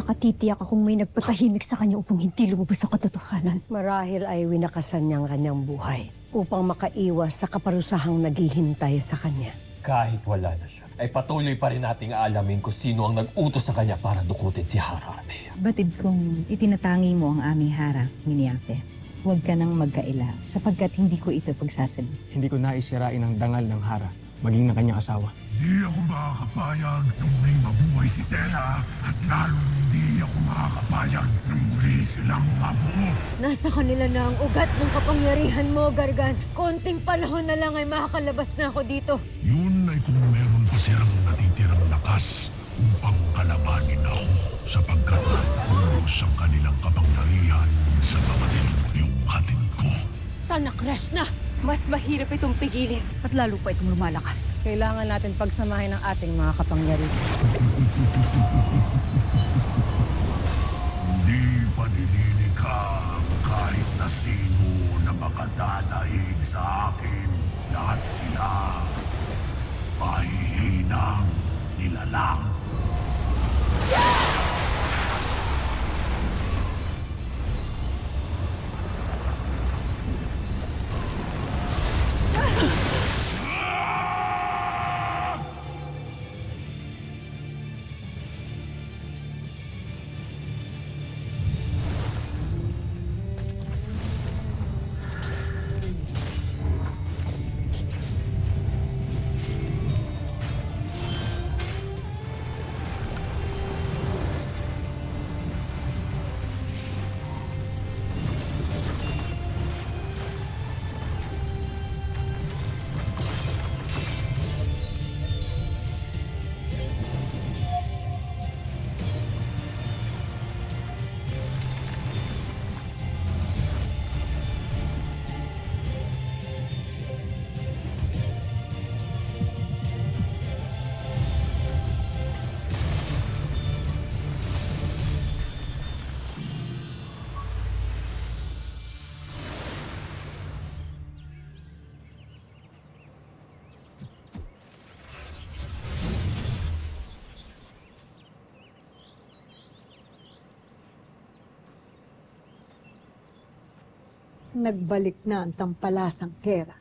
nakatitiyak akong may nagpatahimik sa kanya upang hindi lumabas ang katotohanan. Marahil ay winakasan niya ang kanyang buhay upang makaiwas sa kaparusahang naghihintay sa kanya. Kahit wala na siya, ay patuloy pa rin nating aalamin kung sino ang nag-utos sa kanya para dukutin si Harame. Batid kong itinatangi mo ang aming Hara, Miniape. Huwag ka nang magkaila sapagkat hindi ko ito pagsasabi. Hindi ko naisirain ang dangal ng Hara, maging ng kanyang asawa. Hindi ako makakapayag nung may mabuhay si Tera at lalong hindi ako makakapayag nung muli silang mabuo. Nasa kanila na ang ugat ng kapangyarihan mo, Gargan. Konting panahon na lang ay makakalabas na ako dito. Yun ay kung meron pa silang natitirang lakas upang kalabanin ako sapagkat pulos ang kanilang kapangyarihan sa mga yung hatid ko. Tanak Rashna! Mas mahirap itong pigilin at lalo pa itong lumalakas. Kailangan natin pagsamahin ang ating mga kapangyarihan. Hindi paninilikha kahit na sino na makadadaig sa akin. Lahat sila pahihinang nilalang. Nagbalik na ang tampalasang Kera.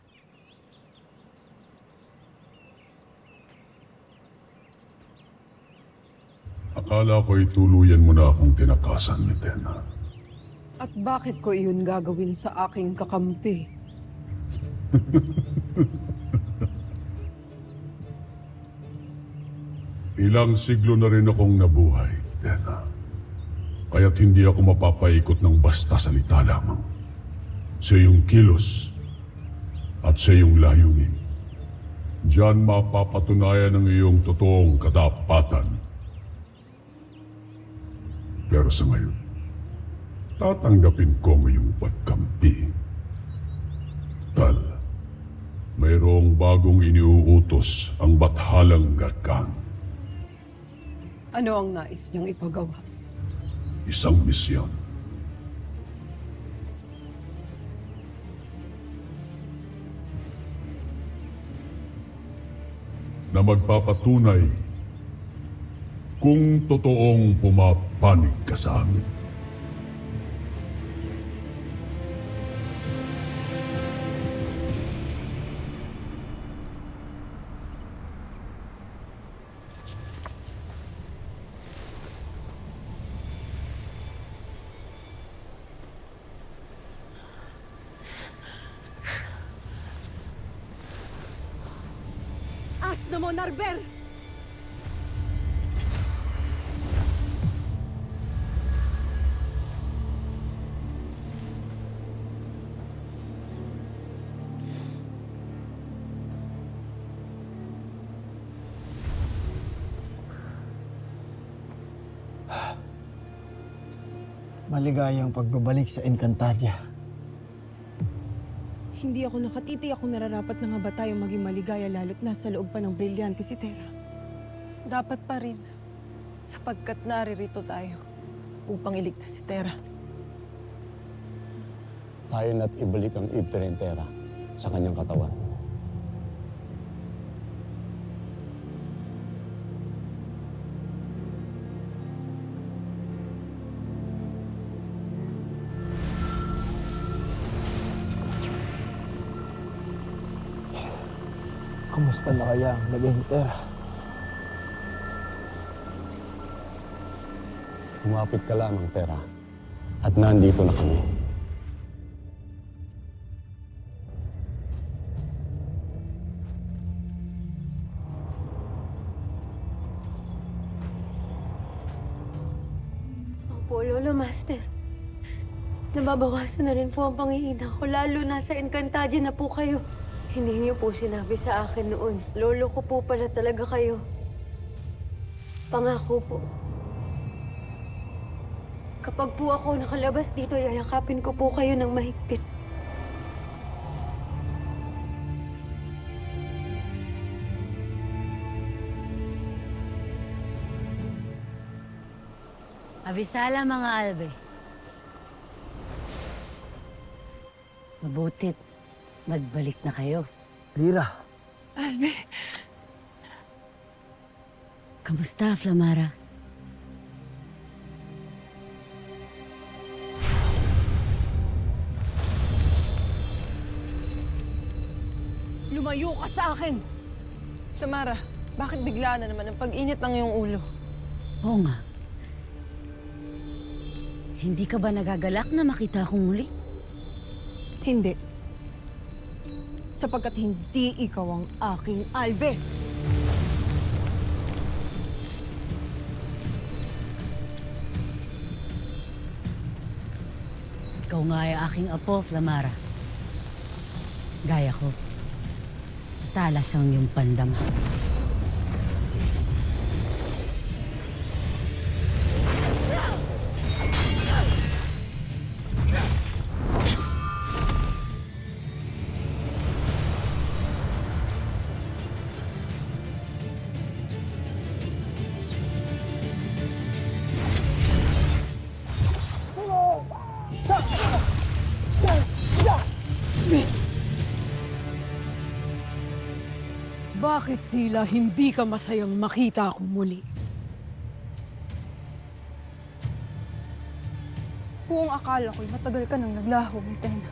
Akala ko'y tuluyan mo na akong tinakasan, Mitena. At bakit ko iyon gagawin sa aking kakampi? Ilang siglo na rin akong nabuhay, Mitena. Kaya't hindi ako mapapaikot ng basta salita lamang. Sa iyong kilos at sa iyong layunin. Diyan mapapatunayan ang iyong totoong katapatan. Pero sa ngayon, tatanggapin ko ang iyong pagkampi. Tal, mayroong bagong iniuutos ang bathalang Gargan. Ano ang nais niyang ipagawa? Isang misyon. Na magpapatunay kung totoong pumapanig ka sa amin. Asno mo, Narber! Maligayang pagbabalik sa Encantadia. Hindi ako nakatitiyak kung nararapat na nga ba tayo maging maligaya lalo't nasa loob pa ng brilyante si Tera. Dapat pa rin, sapagkat naririto tayo upang iligtas si Tera. Tayo na't ibalik ang Ibterin Tera sa kanyang katawan. Kumusta na kaya ang naging Tera? Kumapit ka lamang, Tera. At nandito na kami. Opo, Lolo Master. Nababawasan na rin po ang pangiina ko, lalo na sa Encantadia na po kayo. Hindi niyo po sinabi sa akin noon. Lolo ko po pala talaga kayo. Pangako po. Kapag po ako nakalabas dito, yayakapin ko po kayo ng mahigpit. Abisala mga albe. Mabutit, magbalik na kayo. Lira, Albe, Kamusta, Flamara? lumayo ka sa akin! Samara, bakit bigla na naman ang pag-init ng iyong ulo? Oo nga. Hindi ka ba nagagalak na makita akong muli? Hindi. Sapagkat hindi ikaw ang aking Albe. Ikaw nga ay aking apo, Flamara. Gaya ko. Talas ang iyong pandama. Bakit tila hindi ka masayang makita ako muli? Kung akala ko'y matagal ka nang naglaho, Mitena.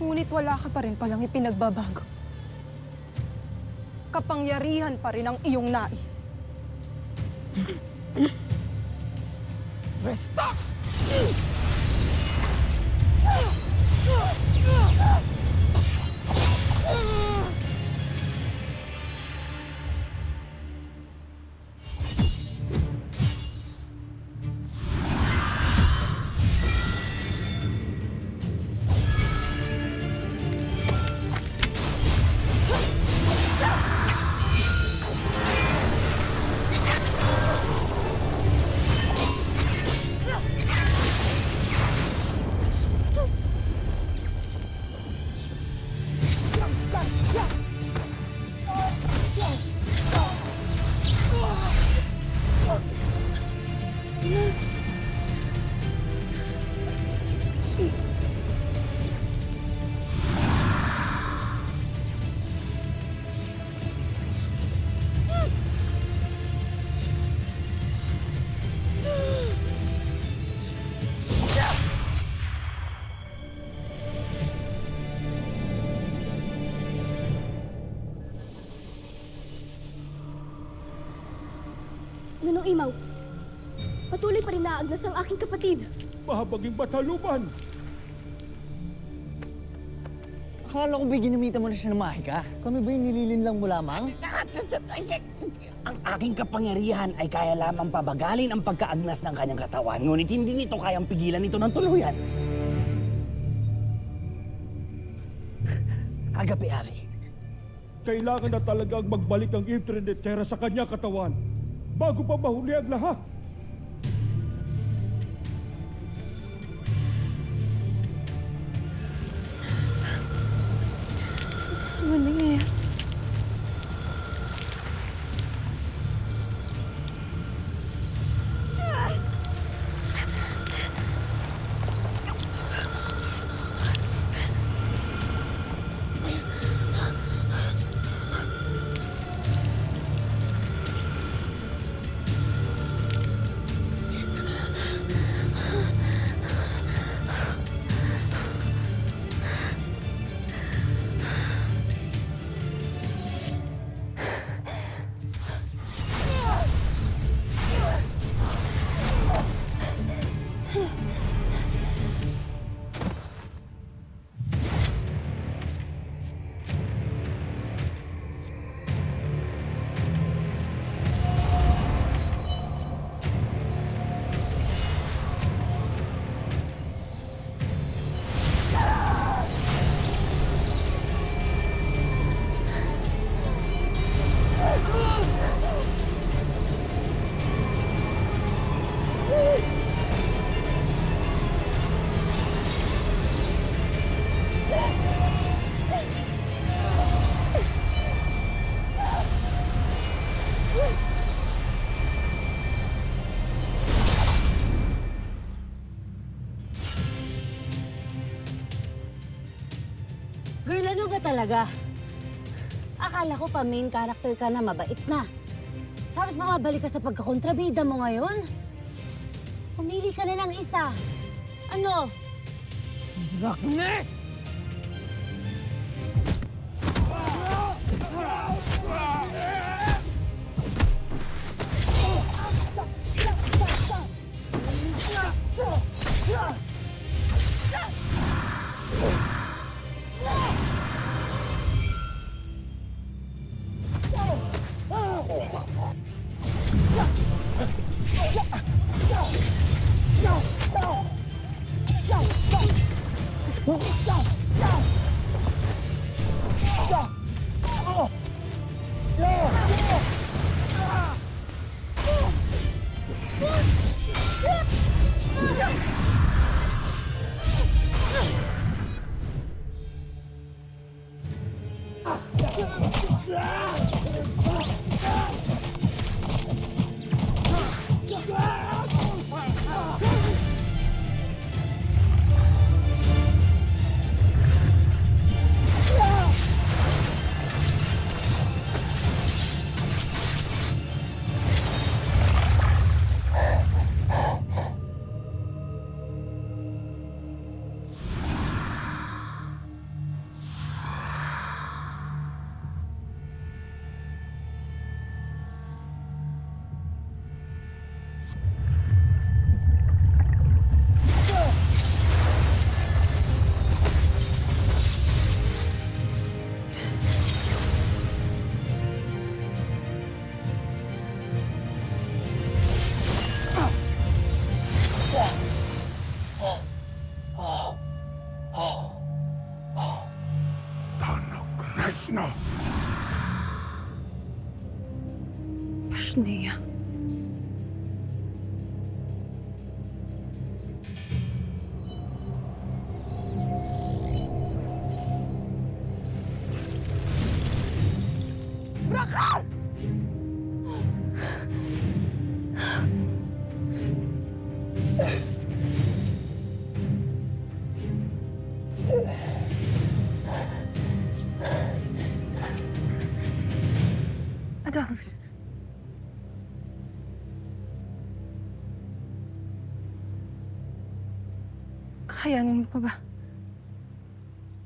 Ngunit wala ka pa rin palang ipinagbabago. Kapangyarihan pa rin ang iyong nais. Resta! Nunong Imaw, patuloy pa rin naagnas ang aking kapatid. Mahabaging bataluban! akala ko ba ginamita mo na siya ng mahika? Kami ba'y nililinlang mo lamang? Ang aking kapangyarihan ay kaya lamang pabagalin ang pagkaagnas ng kanyang katawan, ngunit hindi nito kayang pigilan ito ng tuluyan. Agape, Avi. Kailangan na talagang magbalik ang Internet Terra sa kanya katawan bago pa mahuli ang lahat. Ano nangyayari? Girl, ano ba talaga? Akala ko pa main character ka na, mabait na. Tapos mamabalik ka sa pagkakontrabida mo ngayon? Pumili ka na ng isa. Ano? Agnes! Krishna! Pashnea. Adams. Kakayanin mo pa ba?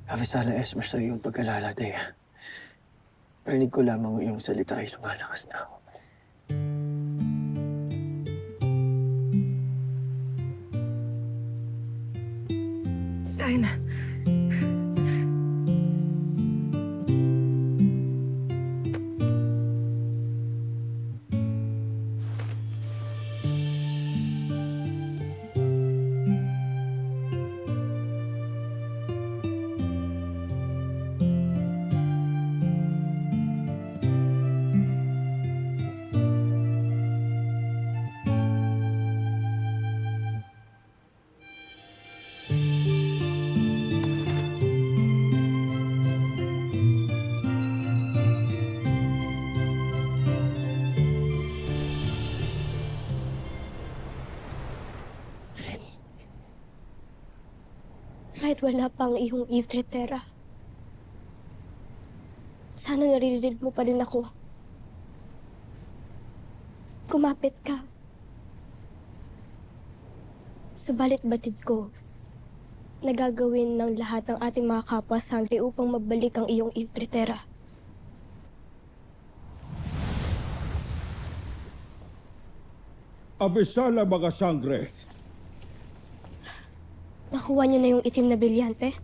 Avisala Esmer sa iyong pag-alala, Dea. Parinig ko lamang iyong salita ay lumalakas na ako. Tayo na. Kahit wala pa ang iyong Ifritera, sana naririnig mo pa rin ako. Kumapit ka. Subalit batid ko, nagagawin ng lahat ng ating mga kapwa sangre upang mabalik ang iyong Ifritera. Avisala mga sangre! Nakuha niyo na yung itim na brilyante?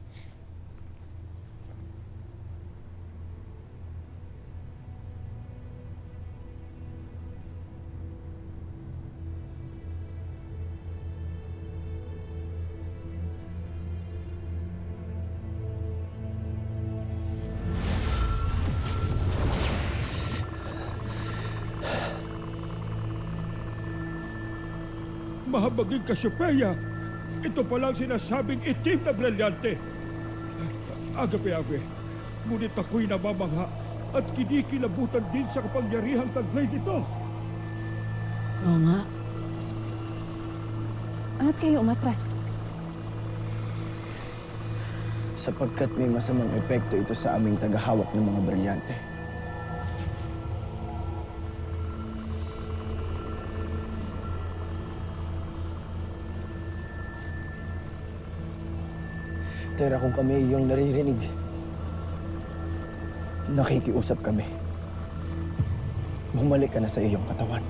Mahabagin Cassiopeia! Ito palang sinasabing itim na brilyante. Agape-ave, ngunit ako'y namamangha at kinikilabutan din sa kapangyarihang taglay nito. Oo nga. Ano't kayo umatras? sapagkat may masamang epekto ito sa aming tagahawak ng mga brilyante. Tera, kung kami ay iyong naririnig, nakikiusap kami. Bumalik ka na sa iyong katawan.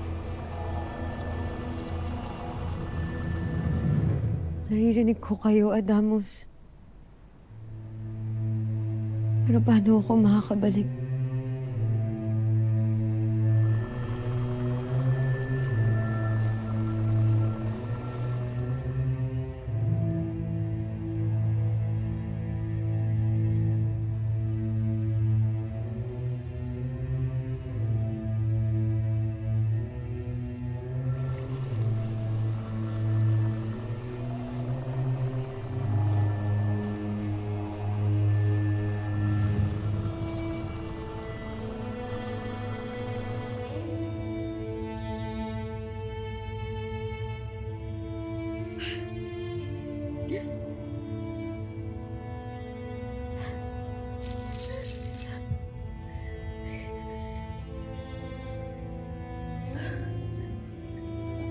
Naririnig ko kayo, Adamus. Pero paano ako makakabalik?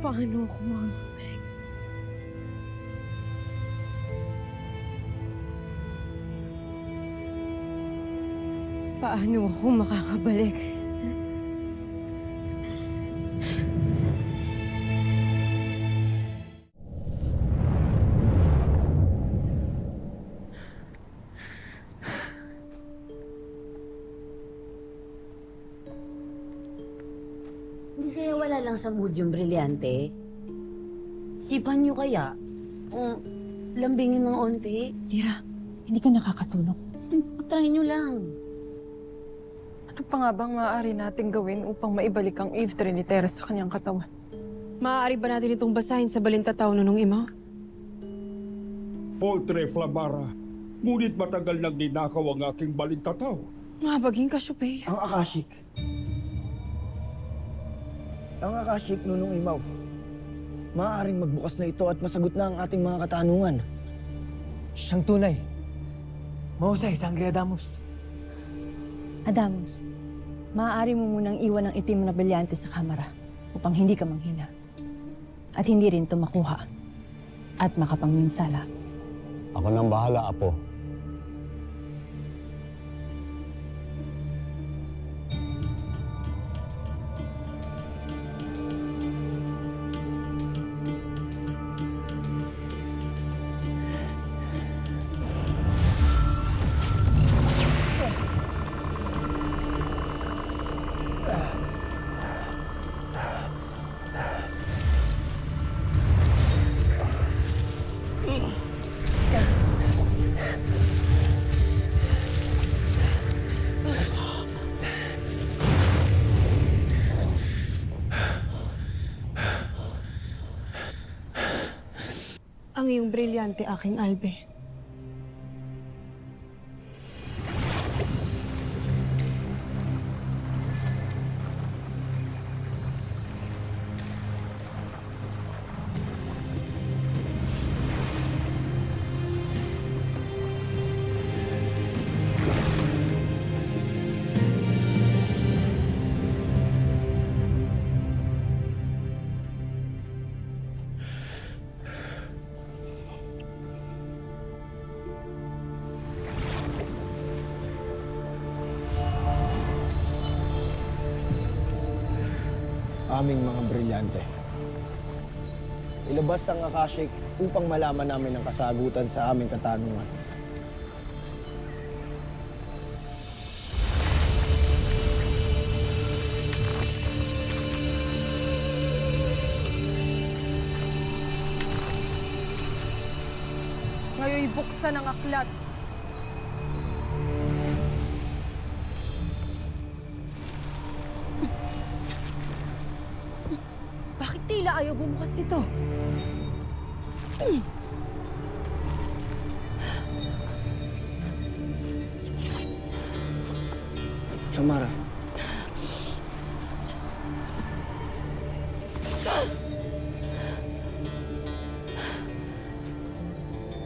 Paano ako makakabalik? Paano ako makakabalik? Hindi kaya wala lang sa mood yung brilyante? Sipan nyo kaya? Lambingin ng onti? Tira, hindi ka nakakatulog. Try nyo lang. Ano pa nga bang maaari nating gawin upang maibalik ang Eve Trinitera sa kanyang katawan? Maaari ba natin itong basahin sa balintataw nung imaw? Poltre Flamara, ngunit matagal nang ninakaw ang aking balintataw. Mabaging Cassiopeia. Ang Akashic. Ang Akashic, Nunong Imaw. Maaaring magbukas na ito at masagot na ang ating mga katanungan. Siyang tunay. Mahusay, Sangre Adamus. Adamus, maaari mo munang iwan ang itim na brilyante sa kamera upang hindi ka manghina. At hindi rin ito makuha at makapangminsala. Ako nang bahala, Apo. Ang iyong brilyante, aking Albe. Aming mga brilyante. Ilabas ang Akashic upang malaman namin ang kasagutan sa aming katanungan. Ngayon buksan ang aklat. Bakit tila ayaw bumukas ito? Samara.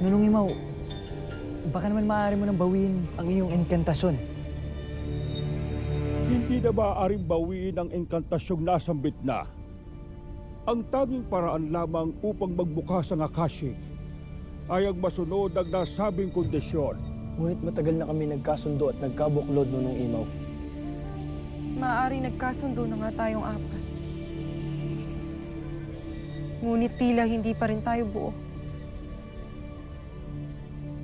Nunong Imaw, Baka naman maaari mo nang bawiin ang iyong enkantasyon. Hindi na maaaring bawiin ang engkantasyong nasambit na. Ang tanging paraan lamang upang magbukas ang Akashic ay ang masunod ang nasabing kondisyon. Ngunit matagal na kami nagkasundo at nagkabuklod nung imaw. Maaaring nagkasundo na nga tayong apat. Ngunit tila hindi pa rin tayo buo.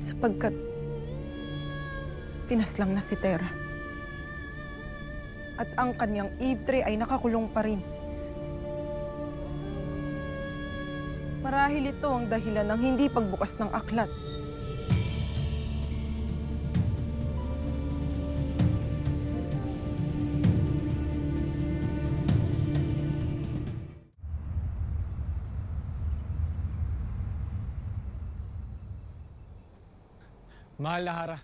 Sapagkat pinaslang na si Terra. At ang kanyang Eve Tree ay nakakulong pa rin. Marahil ito ang dahilan ng hindi pagbukas ng aklat. Mahal na Hara.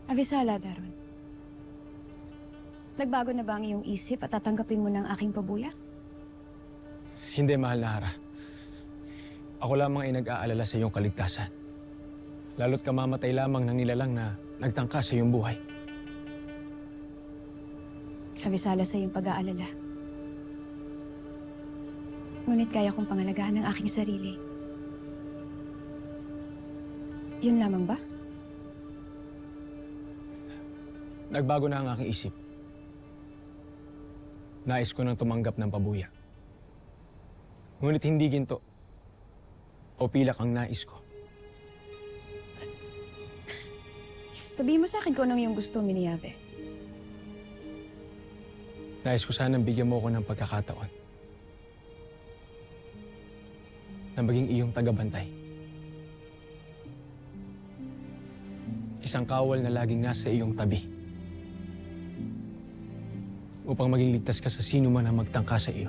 Avisala, Darwin. Nagbago na ba ang iyong isip at tatanggapin mo ng aking pabuya? Hindi, mahal na Hara. Ako lamang ay nag-aalala sa iyong kaligtasan. Lalo't kamamatay lamang ng nilalang na nagtangka sa iyong buhay. Avisala sa iyong pag-aalala. Ngunit kaya kong pangalagaan ang aking sarili. Yun lamang ba? Nagbago na ang aking isip. Nais ko nang tumanggap ng pabuya. Ngunit hindi ginto. O pilak ang nais ko. Sabihin mo sa akin kung anong iyong gusto, Miniave. Nais ko sanang bigyan mo ko ng pagkakataon na maging iyong tagabantay. Isang kawal na laging nasa iyong tabi upang maging ligtas ka sa sino man ang magtangka sa iyo.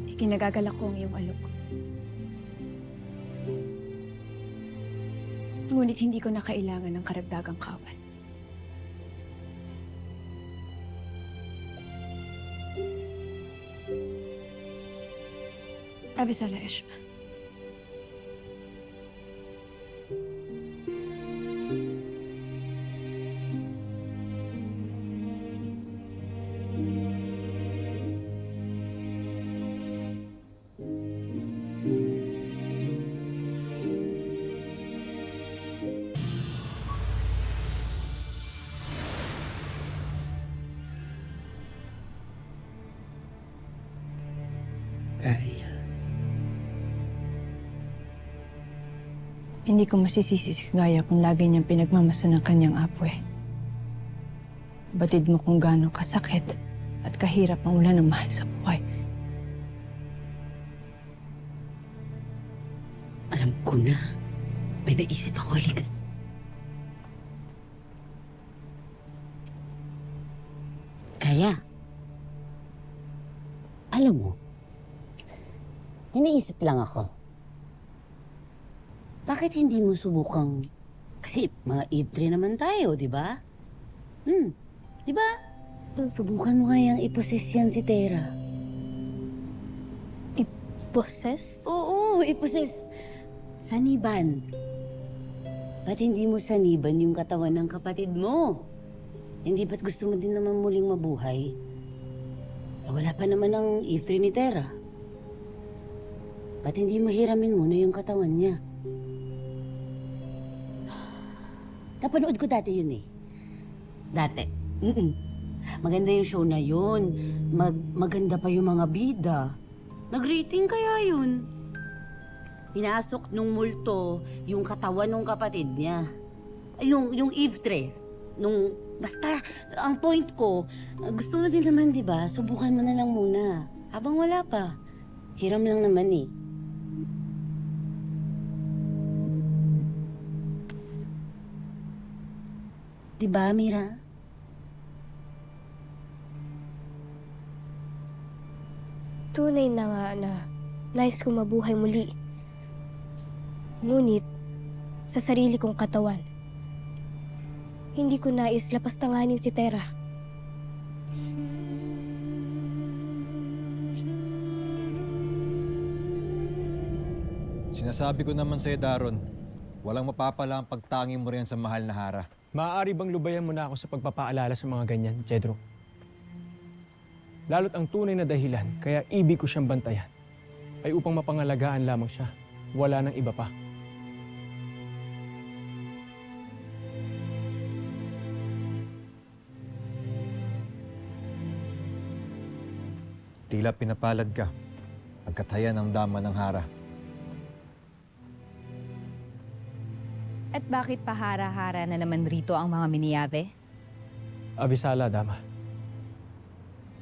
Ikinagagalak ko ang iyong alok. Ngunit hindi ko na kailangan ng karagdagang kawal. Avisala, Eshma. Hindi ko masisisi si Gaia kung lagi niyang pinagmamasan ng kanyang apwe. Batid mo kung gaano kasakit at kahirap ang wala ng mahal sa buhay. Alam ko na. May naisip ako, Likas. Kaya, alam mo, may naisip lang ako. Bakit hindi mo subukang... Kasi mga Eve Tree naman tayo, di ba? Di ba? Subukan mo kayang iposes yan si Terra. Iposes? Oo, iposes. Saniban. Ba't hindi mo saniban yung katawan ng kapatid mo? Hindi ba't gusto mo din naman muling mabuhay? Wala pa naman ang Eve Tree ni Terra. Ba't hindi mo hiramin muna yung katawan niya? Napanood ko dati yun eh. Dati. Maganda yung show na yun. Maganda pa yung mga bida. Nag-rating kaya yun. Pinasok nung multo yung katawan ng kapatid niya. Yung Eve Tree. Basta, ang point ko, gusto mo din naman, di ba? Subukan mo na lang muna. Habang wala pa. Hiram lang naman eh. Diba, Mira? Tunay na nga na Nais ko mabuhay muli. Ngunit, sa sarili kong katawan, hindi ko nais lapastanganin si Tera. Sinasabi ko naman sa'yo, Daron, walang mapapala ang pagtangi mo riyan sa mahal na Hara. Maaari bang lubayan mo na ako sa pagpapaalala sa mga ganyan, Jedro? Lalo't ang tunay na dahilan kaya ibig ko siyang bantayan ay upang mapangalagaan lamang siya. Wala nang iba pa. Tila pinapalad ka. Pagkataya ng dama ng Hara. At bakit pahara-hara na naman rito ang mga Miniave? Abisala, Dama.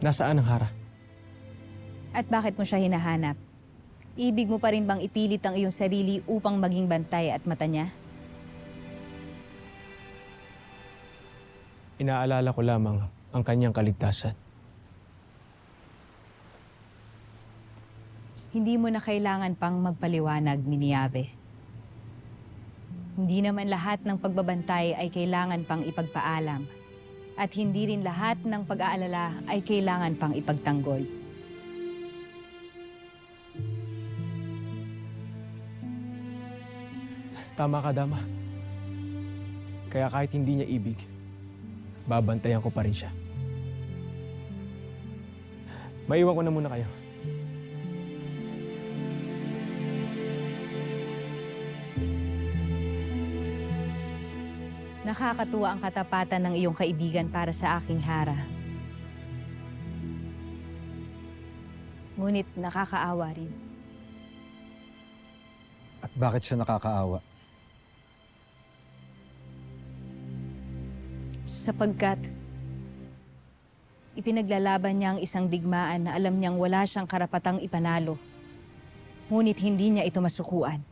Nasaan ang Hara? At bakit mo siya hinahanap? Ibig mo pa rin bang ipilit ang iyong sarili upang maging bantay at mata niya? Inaalala ko lamang ang kanyang kaligtasan. Hindi mo na kailangan pang magpaliwanag, Miniave. Hindi naman lahat ng pagbabantay ay kailangan pang ipagpaalam. At hindi rin lahat ng pag-aalala ay kailangan pang ipagtanggol. Tama ka, Dama. Kaya kahit hindi niya ibig, babantayan ko pa rin siya. Maiwan ko na muna kayo. Nakakatuwa ang katapatan ng iyong kaibigan para sa aking Hara. Ngunit nakakaawa rin. At bakit siya nakakaawa? Sapagkat ipinaglalaban niya ang isang digmaan na alam niyang wala siyang karapatang ipanalo. Ngunit hindi niya ito masukuan.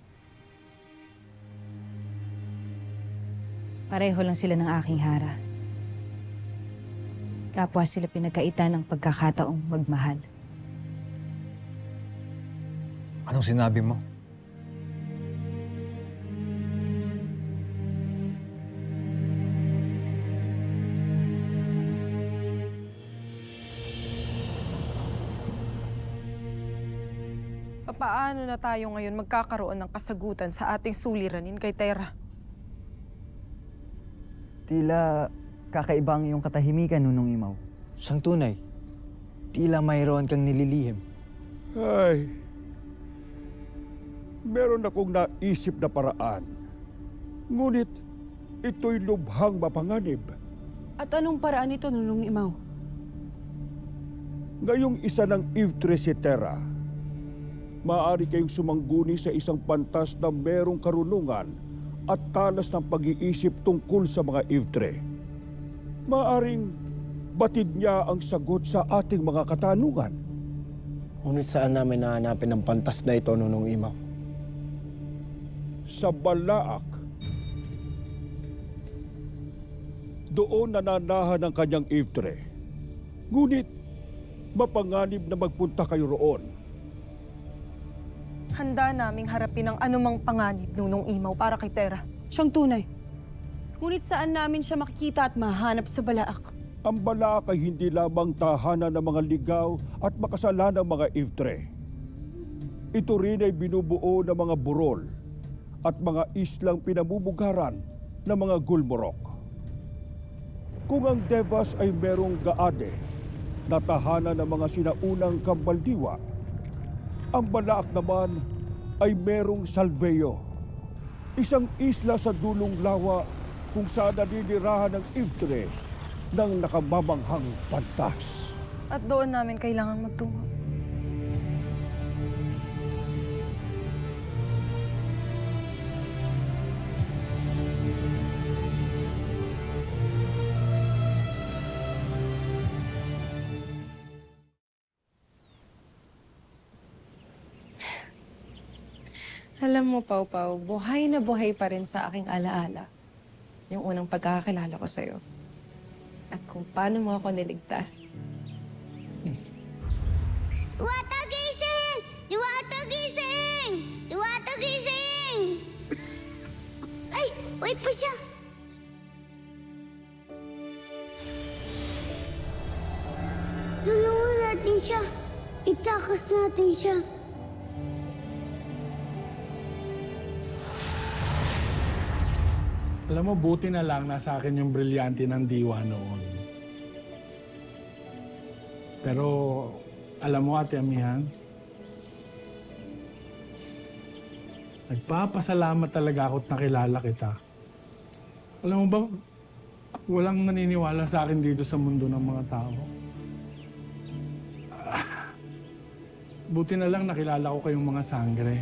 Pareho lang sila ng aking Hara. Kapwa sila pinagkaitan ng pagkakataong magmahal. Anong sinabi mo? Paano na tayo ngayon magkakaroon ng kasagutan sa ating suliranin kay Tera? Tila kakaiba ang iyong katahimikan, Nunong Imaw. Siyang tunay. Tila mayroon kang nililihim. Ay, meron akong naisip na paraan. Ngunit ito'y lubhang mapanganib. At anong paraan ito, Nunong Imaw? Ngayong isa ng Ivtre si Tera, maaari kayong sumangguni sa isang pantas na merong karunungan at talas ng pag-iisip tungkol sa mga Ivtre. Maaring batid niya ang sagot sa ating mga katanungan. Ngunit saan namin nahanapin ang pantas na ito, Nunong Imaw? Sa Balaak. Doon nananahan ang kanyang Ivtre. Ngunit mapanganib na magpunta kayo roon. Handa naming harapin ang anumang panganib, Nunong Imaw, para kay Tera. Siyang tunay. Ngunit saan namin siya makikita at mahanap sa Balaak? Ang Balaak ay hindi lamang tahanan ng mga ligaw at makasalanang mga Ivtre. Ito rin ay binubuo ng mga burol at mga islang pinamumugaran ng mga gulmorok. Kung ang Devas ay merong Gaade na tahanan ng mga sinaunang Kambaldiwa, ang Balaak naman ay merong Salveo, isang isla sa dulong lawa kung saan naninirahan ng Ivtre ng nakamamanghang pantas. At doon namin kailangan magtungo. Alam mo, Pau Pau, buhay na buhay pa rin sa aking alaala yung unang pagkakakilala ko sa'yo. At kung paano mo ako niligtas. Watagising! Watagising! Buhay pa siya! Tulungan natin siya. Itakas natin siya. Alam mo, buti na lang nasa akin yung brilyante ng diwa noon. Pero, alam mo, Ate Amihan, nagpapasalamat talaga ako at nakilala kita. Alam mo ba, walang naniniwala sa akin dito sa mundo ng mga tao. Buti na lang nakilala ko kayong mga sangre.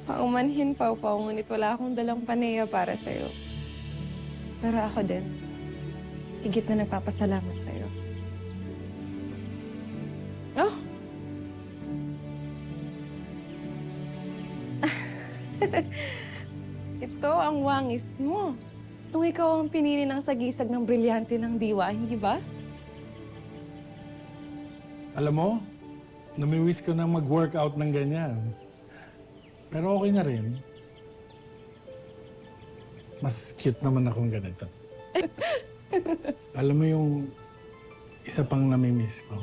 Paumanhin, Pau, ngunit wala akong dalang paneya para sa'yo. Pero ako din, higit na nagpapasalamat sa'yo. Oh! Ito ang wangis mo. Nung ikaw ang pinili ng sagisag ng brilyante ng diwa, hindi ba? Alam mo, nami-wish ko na mag-workout ng ganyan. Pero okay na rin. Mas cute naman akong ganito. Alam mo yung isa pang nami-miss ko?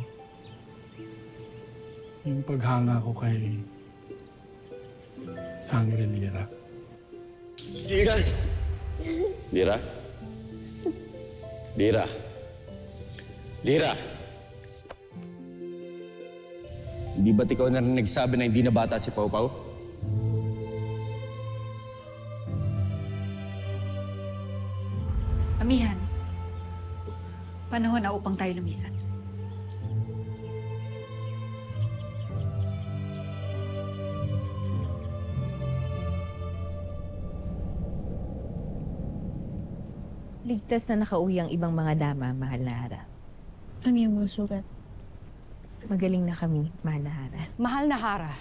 Yung paghanga ko kay Sangre Lira. Lira! Lira? Lira? Lira! Hindi ba't ikaw na rin nagsabi na hindi na bata si Pau Pau? Amihan, panahon na upang tayo lumisan. Ligtas na nakauwi ang ibang mga dama, mahal na Hara. Ang iyong mga sugat? Magaling na kami, mahal na Hara. Mahal na Hara.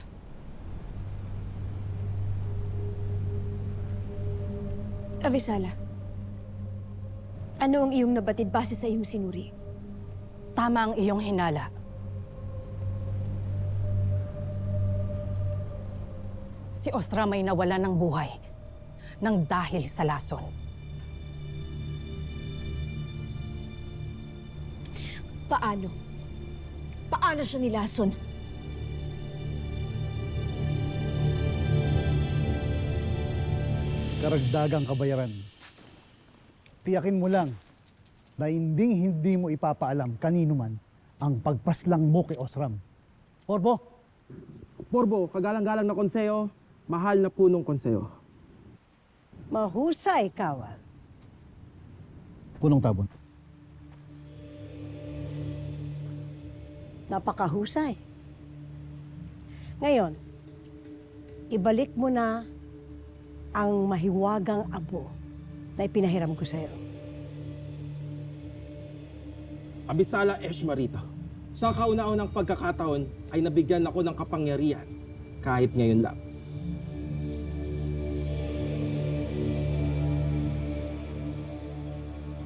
Avisala, ano ang iyong nabatid base sa iyong sinuri? Tama ang iyong hinala. Si Osram ay nawala ng buhay nang dahil sa lason. Paano? Paano siya nilason? Karagdagang kabayaran. Tiyakin mo lang na hindi mo ipapaalam kanino man ang pagpaslang mo kay Osram. Porbo! Porbo, kagalang-galang na konseyo, mahal na punong konseyo. Mahusay, Kawal. Punong tabon. Napakahusay. Ngayon, ibalik mo na ang mahiwagang abo na ipinahiram ko sa'yo. Abisala Eshmarita, sa kauna-unang pagkakataon ay nabigyan ako ng kapangyarihan kahit ngayon lang.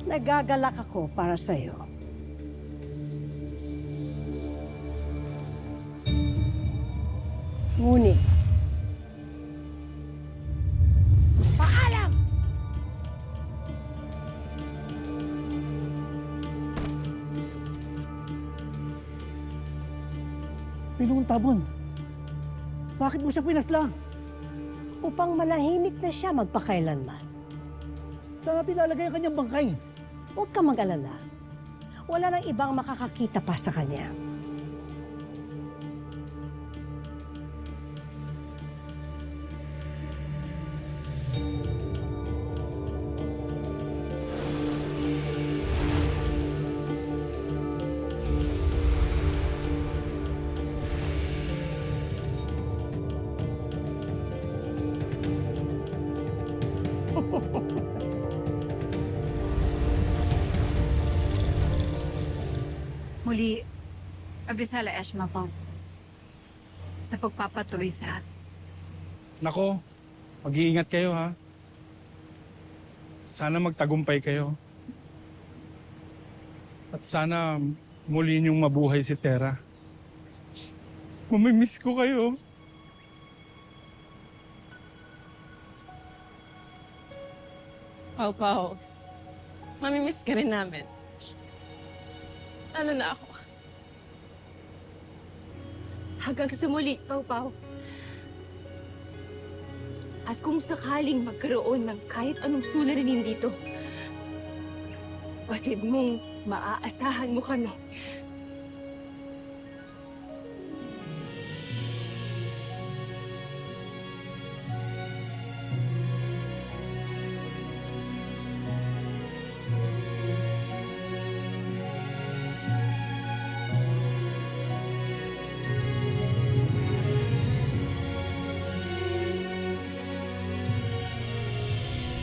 Nagagalak ako para sa'yo. Ngunit, paalam! Pinong tabon. Bakit mo siya pinaslang? Upang manahimik na siya magpakailanman. Saan natin lalagay ang kanyang bangkay? Huwag kang mag-alala. Wala nang ibang makakakita pa sa kanya. Muli, Avisala Eshma po sa pagpapatuloy sa atin. Nako, mag-iingat kayo ha. Sana magtagumpay kayo. At sana muli niyong mabuhay si Tera. Mamimiss ko kayo. Pau, mamimiss ka rin namin. Ano na ako? Hanggang sa muli, Pau. At kung sakaling magkaroon ng kahit anong suliranin dito, batid mong maaasahan mo kami.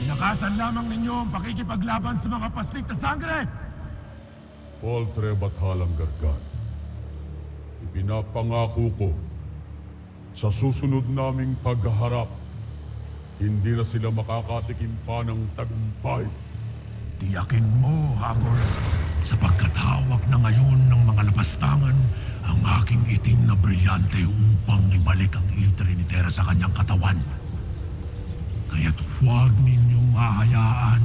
Inakasan lamang ninyo ang pakikipaglaban sa mga paslit na sangre! Poltre Bathalang Gargan, ipinapangako ko sa susunod naming pagharap, hindi na sila makakatikim pa ng tagumpay. Tiyakin mo, Hammer, sapagkat hawak na ngayon ng mga lapastangan ang aking itim na brilyante upang ibalik ang Il Trinitera sa kanyang katawan. Kaya't huwag ninyong hahayaan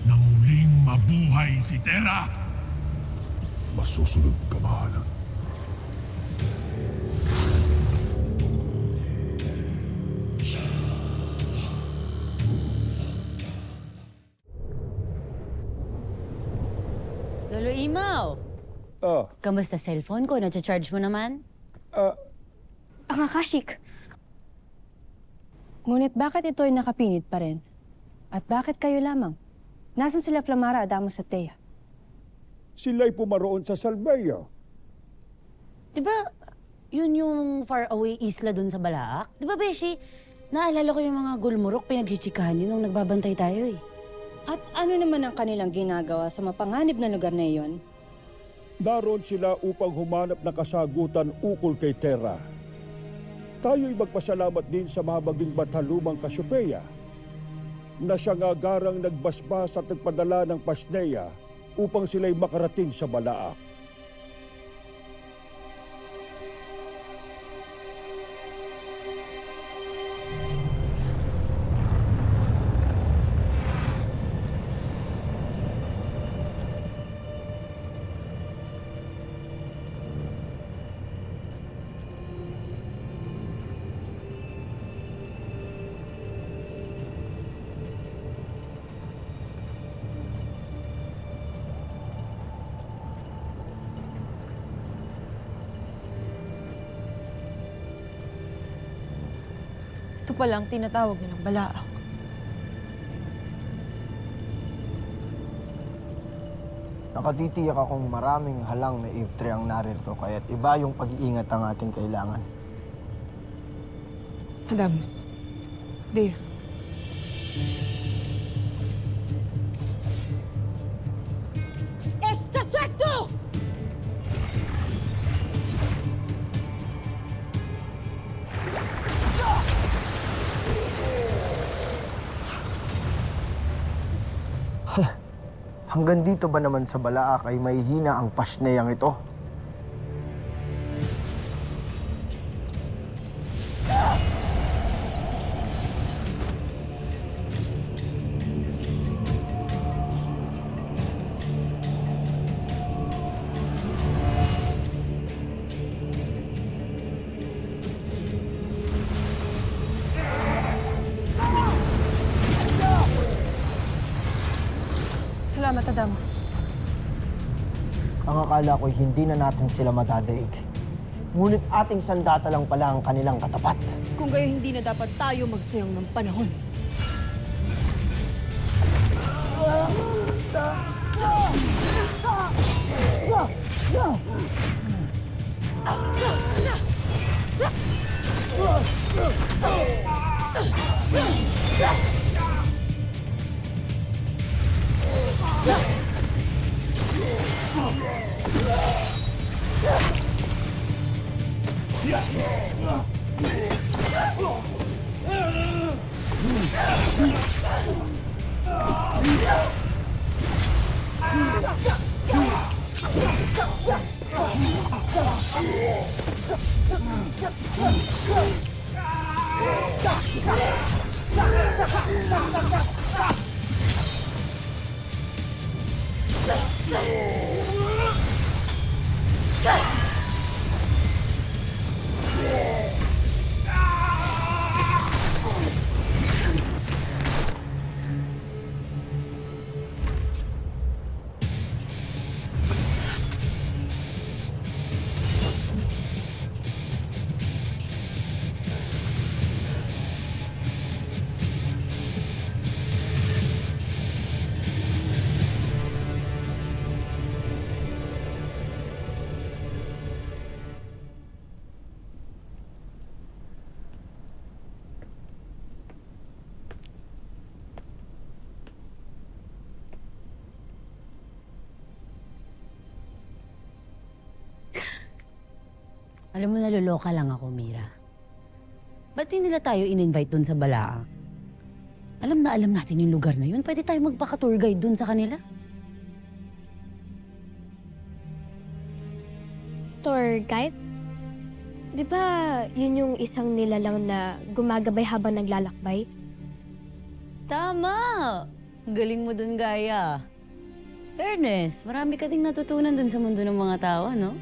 na muling mabuhay si Terra! Masusunod ka, mahalan. Lolo Imaw! Kamusta cellphone ko? Nacha-charge mo naman? Ang Akashik. Ngunit bakit ito ay nakapinit pa rin? At bakit kayo lamang? Nasaan sila Flamara, Adamos at Thea? Sila'y pumaroon sa Salveia. Diba, yun yung far away isla dun sa Balaak? Diba, Beshi? Naalala ko yung mga gulmurok, pinagchichikahan yun nung nagbabantay tayo eh. At ano naman ang kanilang ginagawa sa mapanganib na lugar na iyon? Naroon sila upang humanap ng kasagutan ukol kay Terra. Tayo'y magpasalamat din sa mahabaging Batalumang Cassiopeia na siya nga garang nagbasbas at nagpadala ng Pasnea upang sila'y makarating sa Balaak. Ito palang tinatawag nilang Balaak. Nakatitiyak akong maraming halang na Iftre ang naririto, kaya't iba yung pag-iingat ang ating kailangan. Adamos. Thea. Esta secto! Hanggang dito ba naman sa Balaak ay mahihina ang Pasneyang ito? Salamat, Adamos. Ang akala ko'y hindi na natin sila madadaig. Ngunit ating sandata lang pala ang kanilang katapat. Kung gayo hindi na dapat tayo magsayang ng panahon. Alam mo, naluloka lang ako, Mira. Ba't di nila tayo in-invite dun sa Balaak? Alam na alam natin yung lugar na yun. Pwede tayo magpaka-tour guide dun sa kanila. Tour guide? Di ba yun yung isang nilalang na gumagabay habang naglalakbay? Tama! Galing mo dun, Gaya. Fairness, marami ka ding natutunan dun sa mundo ng mga tao, no?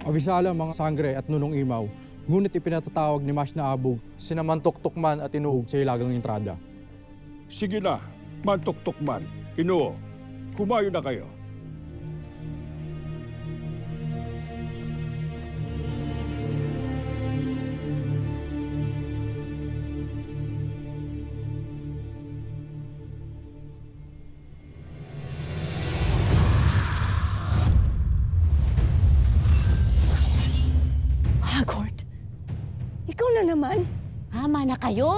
Abisala mga sangre at nunong imaw, ngunit ipinatatawag ni Mas na Abog, sinamantok-tukman at inuog sa ilagang entrada. Sige na, mantok-tukman. Inuo, kumayo na kayo. Hagort, ikaw na naman. Tama na kayo.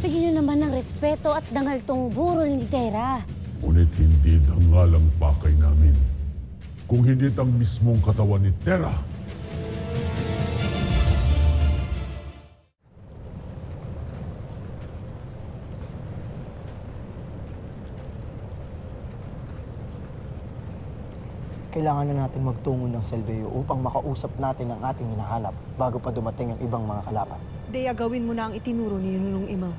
Bigyan niyo naman ng respeto at dangal tong burol ni Tera. Ngunit hindi dangal ang pakay namin. Kung hindi ang mismong katawan ni Tera. Kailangan na natin magtungo ng Salveo upang makausap natin ang ating hinahanap bago pa dumating ang ibang mga kalaban. Deya, gawin mo na ang itinuro ni Nunong Imaw.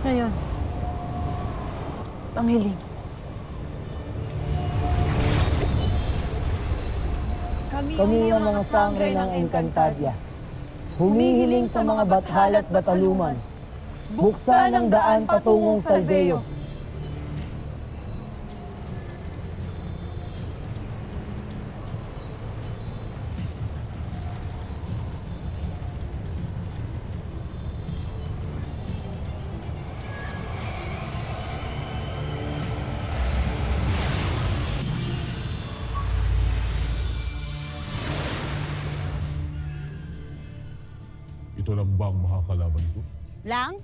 Ngayon, panghiling. Kami ang mga sangre ng Encantadia. Humihiling sa mga bathal at bataluman. Buksan ang daan patungong Salveo. Ito lang ba ang makakalaban ko? Lang?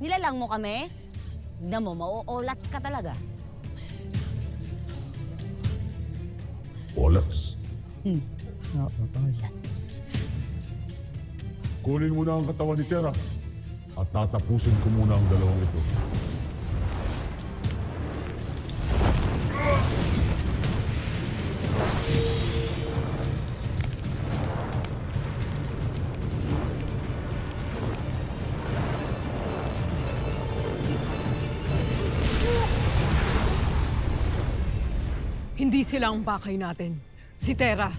Nilalang mo kami? Tignan mo, mauulat ka talaga. Olas. Mauulat. Kunin mo na ang katawan ni Tera at tatapusin ko muna ang dalawang ito. Hindi sila ang pakay natin. Si Tera.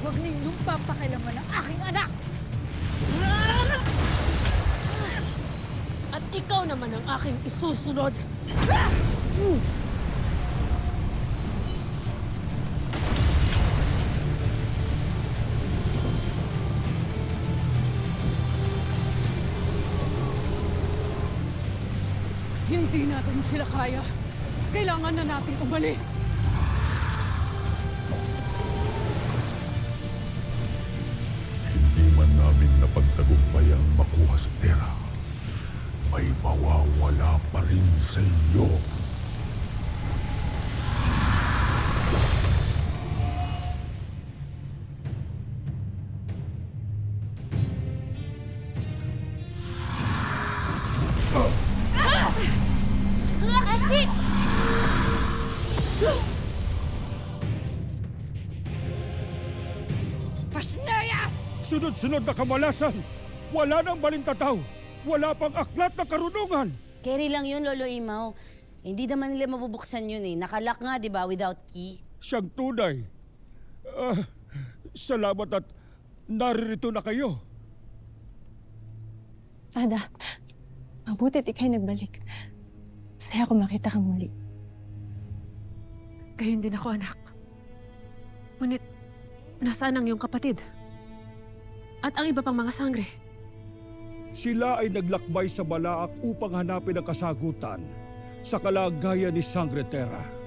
Huwag ninyong papakilaman ang aking anak! At ikaw naman ang aking isusunod! Hindi natin sila kaya. Kailangan na nating umalis. Hindi man namin napagtagumpayang makuha sa Terra, may mawawala pa rin sa inyo. Ashley! Pasnaya! Sunod-sunod na kamalasan! Wala nang balintataw! Wala pang aklat na karunungan! Carry lang yun, Lolo Imaw. Hindi naman nila mabubuksan yun eh. Nakalock nga, di ba, without key. Siyang tunay. Salamat at naririto na kayo. Ada, mabutit ikay nagbalik. Masaya ko makita kang muli. Gayon din ako, anak. Ngunit, nasaan ang iyong kapatid? At ang iba pang mga sangre? Sila ay naglakbay sa Balaak upang hanapin ang kasagutan sa kalagayan ni Sangre Terra.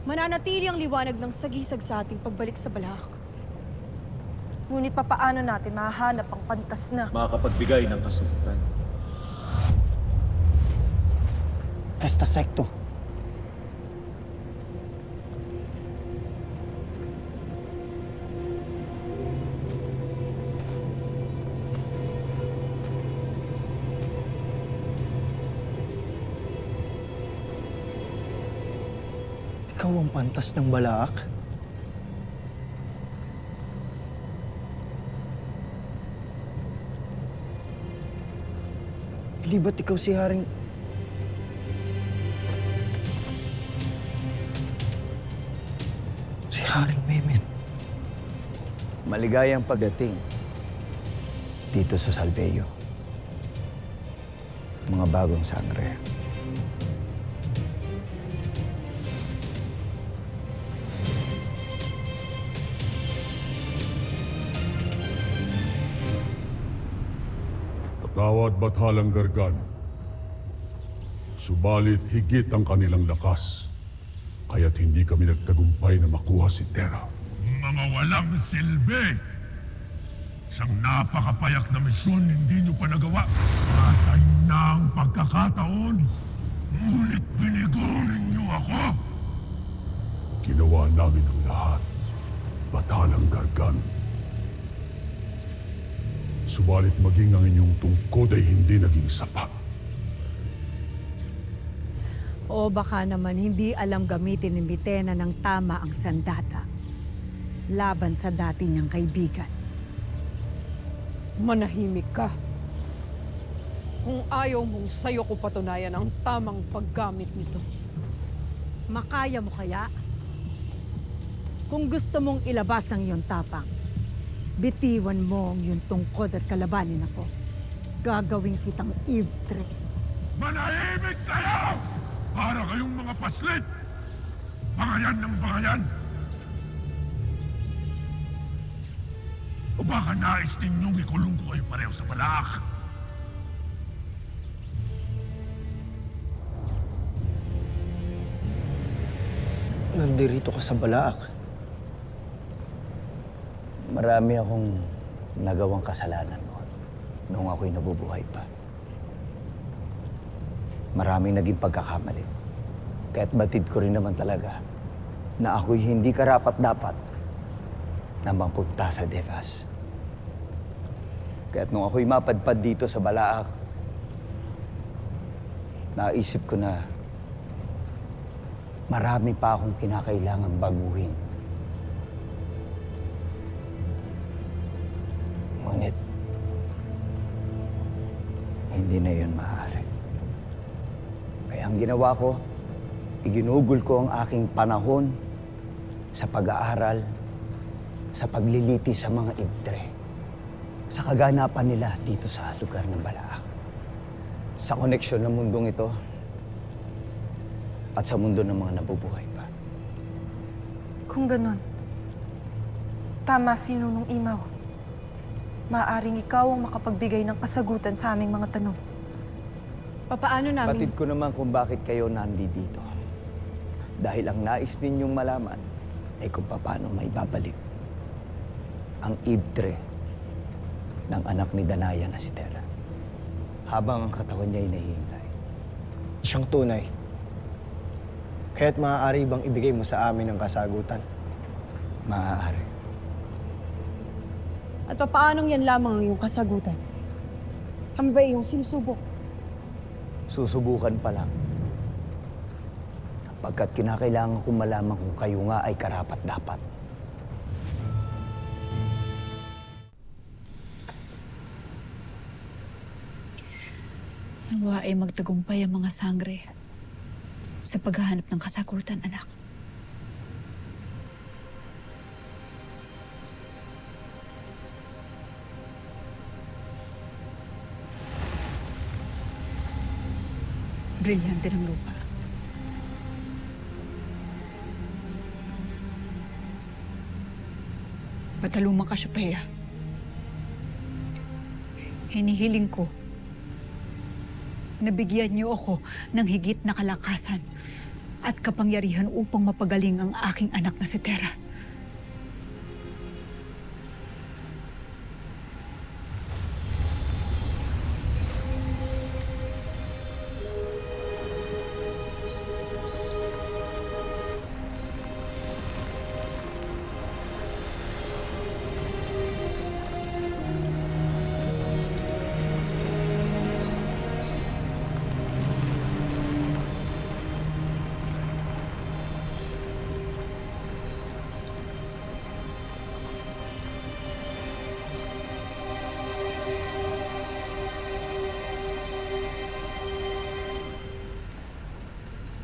Mananatili ang liwanag ng sagisag sa ating pagbalik sa Balaak. Ngunit papaano natin mahahanap ang pantas na Makakapagbigay ng kasagutan. Esta Secto. Ikaw ang pantas ng Balaak? Hindi ba't ikaw si Haring... Si Haring Memen? Maligayang pagdating dito sa Salveyo. Mga bagong sangre. Tawad bathalang Gargan. Subalit higit ang kanilang lakas, kaya't hindi kami nagtagumpay na makuha si Terra. Mga walang silbi! Isang napakapayak na misyon hindi nyo pa nagawa. Natay na ang pagkakataon. Ngunit binigo ninyo ako. Ginawa namin ang lahat. Bathalang Gargan. Subalit maging ang inyong tungkod ay hindi naging sapat. O baka naman hindi alam gamitin ni Mitena ng tama ang sandata laban sa dati niyang kaibigan. manahimik ka. Kung ayaw mong sa'yo ko patunayan ang tamang paggamit nito. Makaya mo kaya? Kung gusto mong ilabas ang iyong tapang, bitiwan mo ang iyong tungkod at kalabanin ako. Gagawin kitang Eve Tre. Manahimik kayo! Para kayong mga paslit! Pangayan ng pangayan! O baka nais ninyong ikulong ko kayo pareho sa balak? Nandirito ka sa Balaak. Marami akong nagawang kasalanan noong ako'y nabubuhay pa. Maraming naging pagkakamali. Kaya't batid ko rin naman talaga na ako'y hindi karapat-dapat na mapunta sa Devas. Kaya't nung ako'y mapadpad dito sa Balaak, naisip ko na marami pa akong kinakailangang baguhin. Ngunit, hindi na yun maaari. Kaya ang ginawa ko, iginugol ko ang aking panahon sa pag-aaral, sa pagliliti sa mga Ibtre, sa kaganapan nila dito sa lugar ng Balaak. Sa koneksyon ng mundong ito, at sa mundo ng mga nabubuhay pa. Kung ganon, tama si Nunong Imaw. Maaring ikaw ang makapagbigay ng kasagutan sa aming mga tanong. Papaano namin? Batid ko naman kung bakit kayo nandito. Dahil ang nais ninyong malaman ay kung paano may babalik ang ibtre ng anak ni Danaya na si Terra. Habang ang katawan niya ay nahihintay. Siyang tunay. Kaya't maaari bang ibigay mo sa amin ang kasagutan? Maaari. At papaanong yan lamang ang iyong kasagutan? Kami ba iyong sinusubok? Susubukan pa lang. Pagkat kinakailangan kong malaman kung kayo nga ay karapat-dapat. Nawa ay magtagumpay ang mga sangre sa paghahanap ng kasagutan, anak. Brilyante ng lupa. Patalumang Kasyopeya. Hinihiling ko nabigyan niyo ako ng higit na kalakasan at kapangyarihan upang mapagaling ang aking anak na si Terra.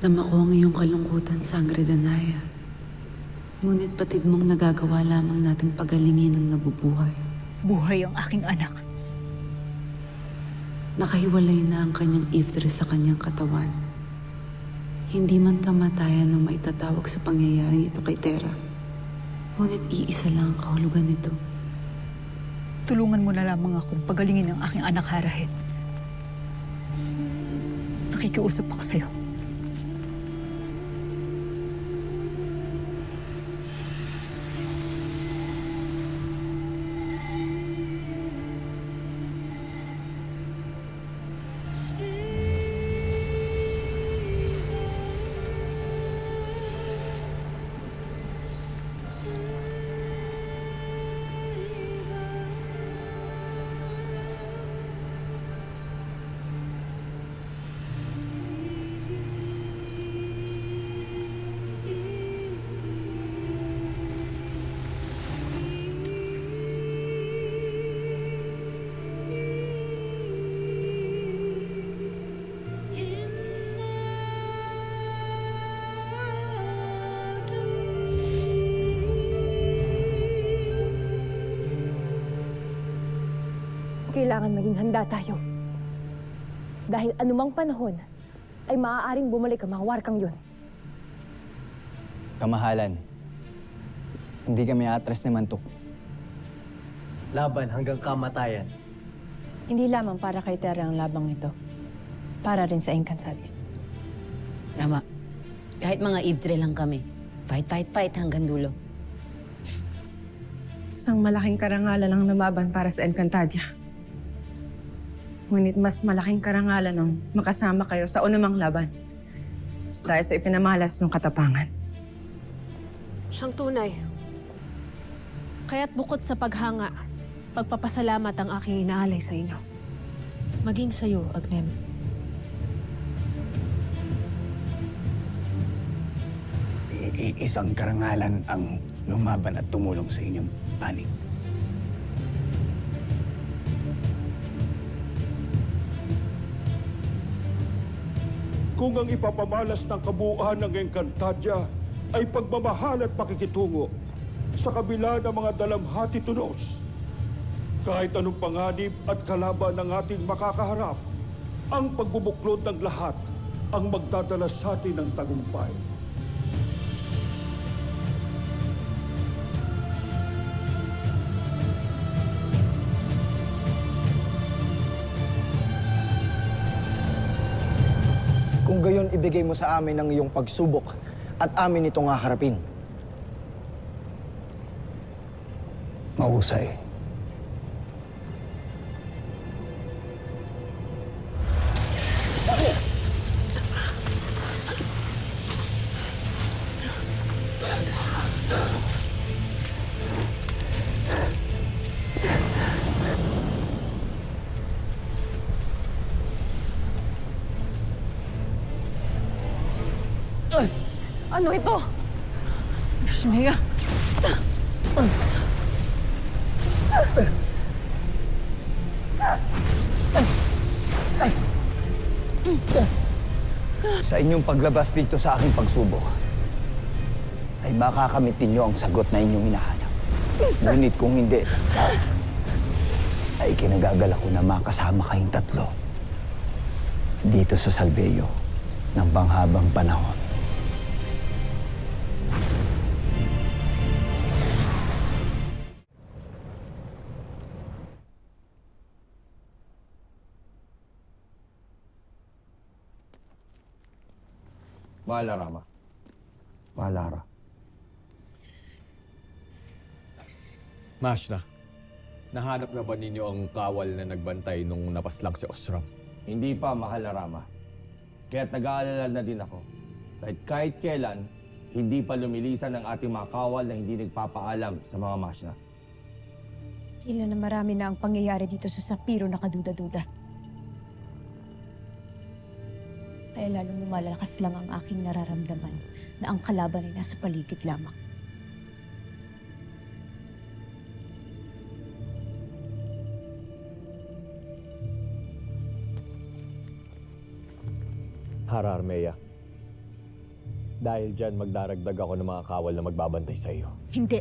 Dama ko ang iyong kalungkutan, Sangre Danaya. Ngunit patid mong nagagawa lamang natin pagalingin ang nabubuhay. Buhay ang aking anak. Nakahiwalay na ang kanyang iftre sa kanyang katawan. Hindi man kamatayan ng maitatawag sa pangyayaring ito kay Terra. Ngunit iisa lang ang kahulugan nito. Tulungan mo na lamang akong pagalingin ang aking anak, Harahet. Nakikiusap ako sa'yo. Kailangan maging handa tayo. Dahil anumang panahon ay maaaring bumalik ang mga warkang yun. Kamahalan, hindi kami atras ni Mantok. Laban hanggang kamatayan. Hindi lamang para kay Terra ang labang ito. Para rin sa Encantadia. Tama. Kahit mga ibtre lang kami. Fight hanggang dulo. Isang malaking karangalan ang lumaban para sa Encantadia. Ngunit mas malaking karangalan ang makasama kayo sa unang laban. Dahil sa ipinamalas ng katapangan. Siyang tunay. Kaya't bukod sa paghanga, pagpapasalamat ang aking inaalay sa inyo. Maging sa'yo, Agnem. Isang karangalan ang lumaban at tumulong sa inyong panig. Kung ang ipapamalas ng kabuuan ng Encantadia ay pagmamahal at pakikitungo sa kabila ng mga dalamhati tunos, kahit anong panganib at kalaban ng ating makakaharap, ang pagbubuklod ng lahat ang magdadala sa atin ng tagumpay. Kung gayon ibigay mo sa amin ang iyong pagsubok at amin itong haharapin. Mahusay. Ano ito? Shmea! Sa inyong paglabas dito sa aking pagsubok, ay makakamitin niyo ang sagot na inyong hinahanap. Ngunit kung hindi, ay kinagagalak ko na makasama kayong tatlo dito sa Salveyo ng panghabang panahon. Mahala, Rama. Mahalara. Mashna, nahanap na ba ninyo ang kawal na nagbantay nung napaslang si Osram? Hindi pa, mahal na Rama. Kaya't nag-aalala na din ako. Kahit kailan, hindi pa lumilisan ang ating mga kawal na hindi nagpapaalam sa mga Mashna. Tila na marami na ang pangyayari dito sa Sapiro na kaduda-duda. Kaya lalong lumalakas lang ang aking nararamdaman na ang kalaban ay nasa paligid lamang. Hara Armea. Dahil dyan, magdaragdag ako ng mga kawal na magbabantay sa iyo. Hindi.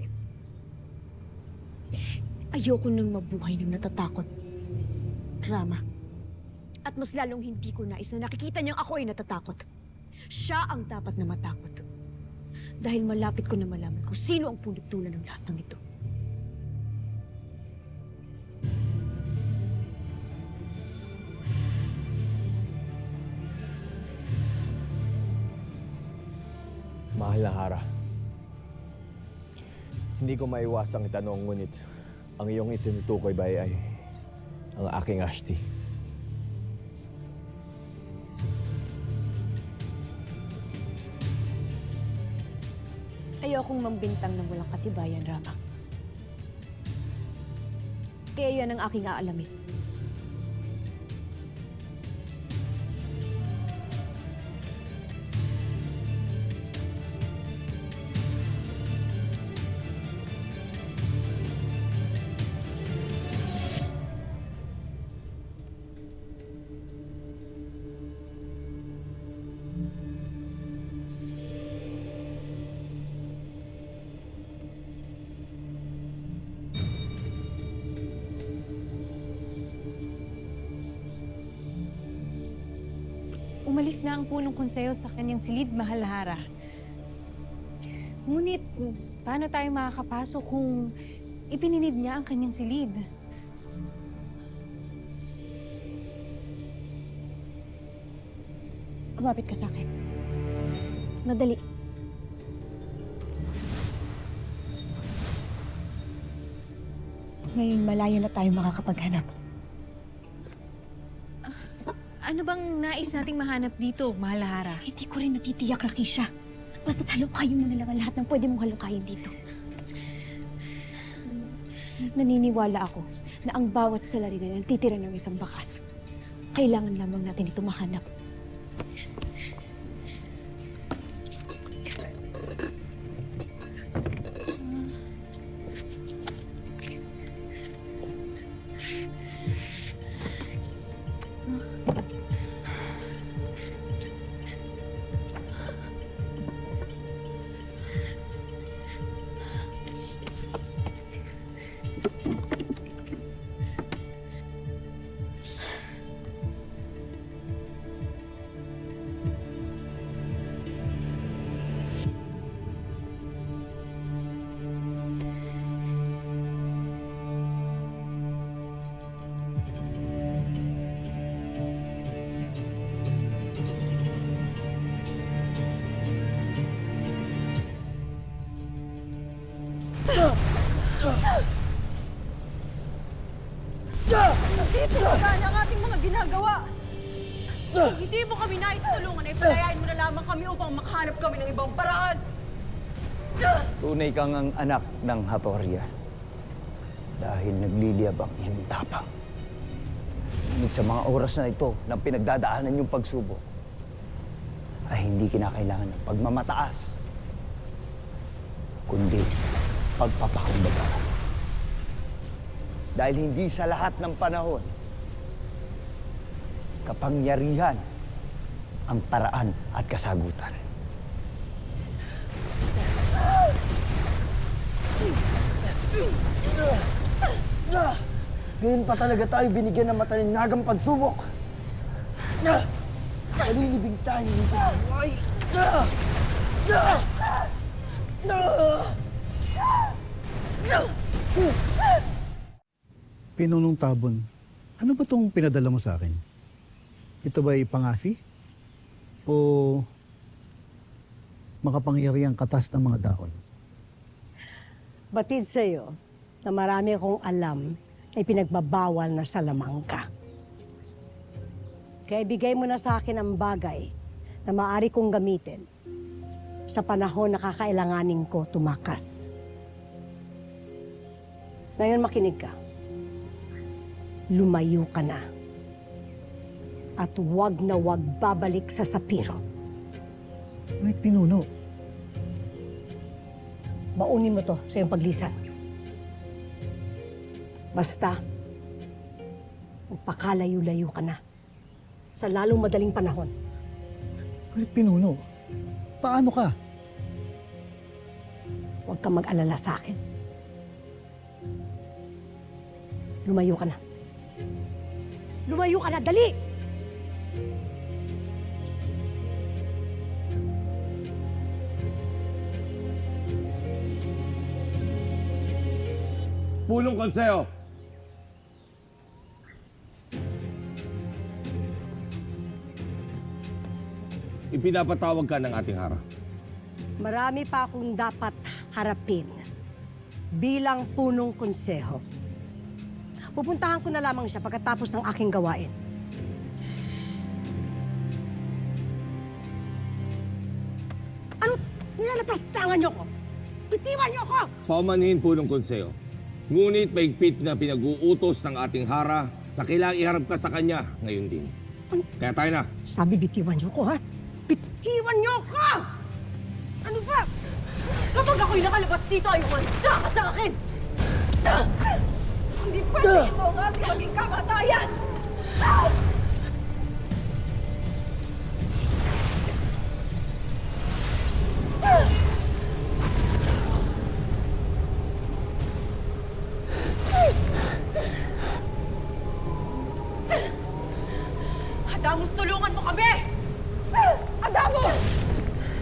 Ayoko nang mabuhay ng natatakot, Rama. At mas lalong hindi ko nais na nakikita niyang ako ay natatakot. Siya ang dapat na matakot. Dahil malapit ko na malaman kung sino ang punot-dulo ng lahat ng ito. Mahal na Hara. Hindi ko maiwasang itanong, ngunit ang iyong itinutukoy ba ay ang aking Ashti? Ayokong mambintang ng walang katibayan, Rama. Kaya yan ang aking aalamin. Umalis na ang punong konseyo sa kanyang silid, Mahal na Hara. Ngunit, paano tayo makakapasok kung ipininid niya ang kanyang silid? Kumapit ka sa akin. Madali. Ngayon, malaya na tayo makakapaghanap. Ano bang nais nating mahanap dito, Mahal na Hara? Hindi ko rin natitiyak, Rakisha. Basta halukayin mo na lang ang lahat ng pwede mong halukayin dito. Naniniwala ako na ang bawat salarin na nagtitira ng isang bakas. Kailangan lamang natin ito mahanap. Dito na ang ating mga ginagawa! Kung hindi mo kami nais tulungan, ay palayain mo na lamang kami upang makahanap kami ng ibang paraan! Tunay kang ang anak ng Hatoria dahil nagliliyab ang iyong tapang. Ngunit sa mga oras na ito ng pinagdadaanan yung pagsubok, ay hindi kinakailangan ng pagmamataas, kundi pagpapakumbaba. Dahil hindi sa lahat ng panahon, kapangyarihan ang paraan at kasagutan. Ngayon pa talaga tayo binigyan ng matalinhagang pagsubok. Malilibing tayo dito. Ay! Pinunong Tabon, ano ba itong pinadala mo sa akin? Ito ba ipangasi? O makapangyariang katas ng mga dahon? Batid sa'yo na marami akong alam ay pinagbabawal na sa lamang ka. Kaya bigay mo na sa akin ang bagay na maaari kong gamitin sa panahon na kakailanganin ko tumakas. Ngayon makinig ka. Lumayo ka na. At wag na wag babalik sa Sapiro. Ngunit pinuno. Baunin mo to sa iyong paglisan. Basta, magpakalayo-layo ka na sa lalong madaling panahon. Ngunit pinuno, paano ka? Huwag kang mag-alala sa akin. Lumayo ka na. Lumayo ka na, dali! Pulong Konseho! Ipinapatawag ka ng ating hara. Marami pa akong dapat harapin bilang punong konseho. Pupuntahan ko na lamang siya pagkatapos ng aking gawain. Ano? Nilalapastangan niyo ko? Bitiwan niyo ko! Paumanhin Pulong Konseho. Ngunit maigpit na pinag-uutos ng ating hara na kailangang iharap ka sa kanya ngayon din. Kaya tayo na. Sabi bitiwan niyo ko, ha? Bitiwan niyo ko! Ano ba? Kapag ako'y nakalabas dito, ay wanda ka sa akin! Hindi pwede ito ang ating maging kamatayan! Adamus, tulungan mo kami! Adamus!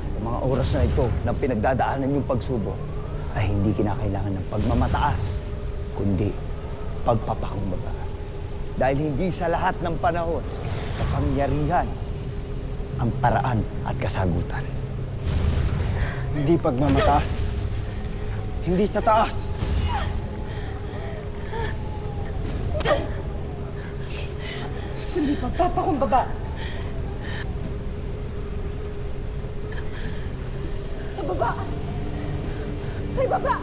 Sa mga oras na ito ng pinagdadaanan yung pagsubok ay hindi kinakailangan ng pagmamataas, kundi pagpapakumbaba. Dahil hindi sa lahat ng panahon, kapangyarihan ang paraan at kasagutan. Hindi pagmamataas. Hindi sa taas. Hindi pagpapakumbaba. Sa baba! Sa ibaba!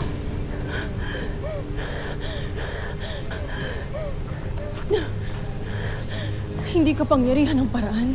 Hindi kapangyarihan ang paraan.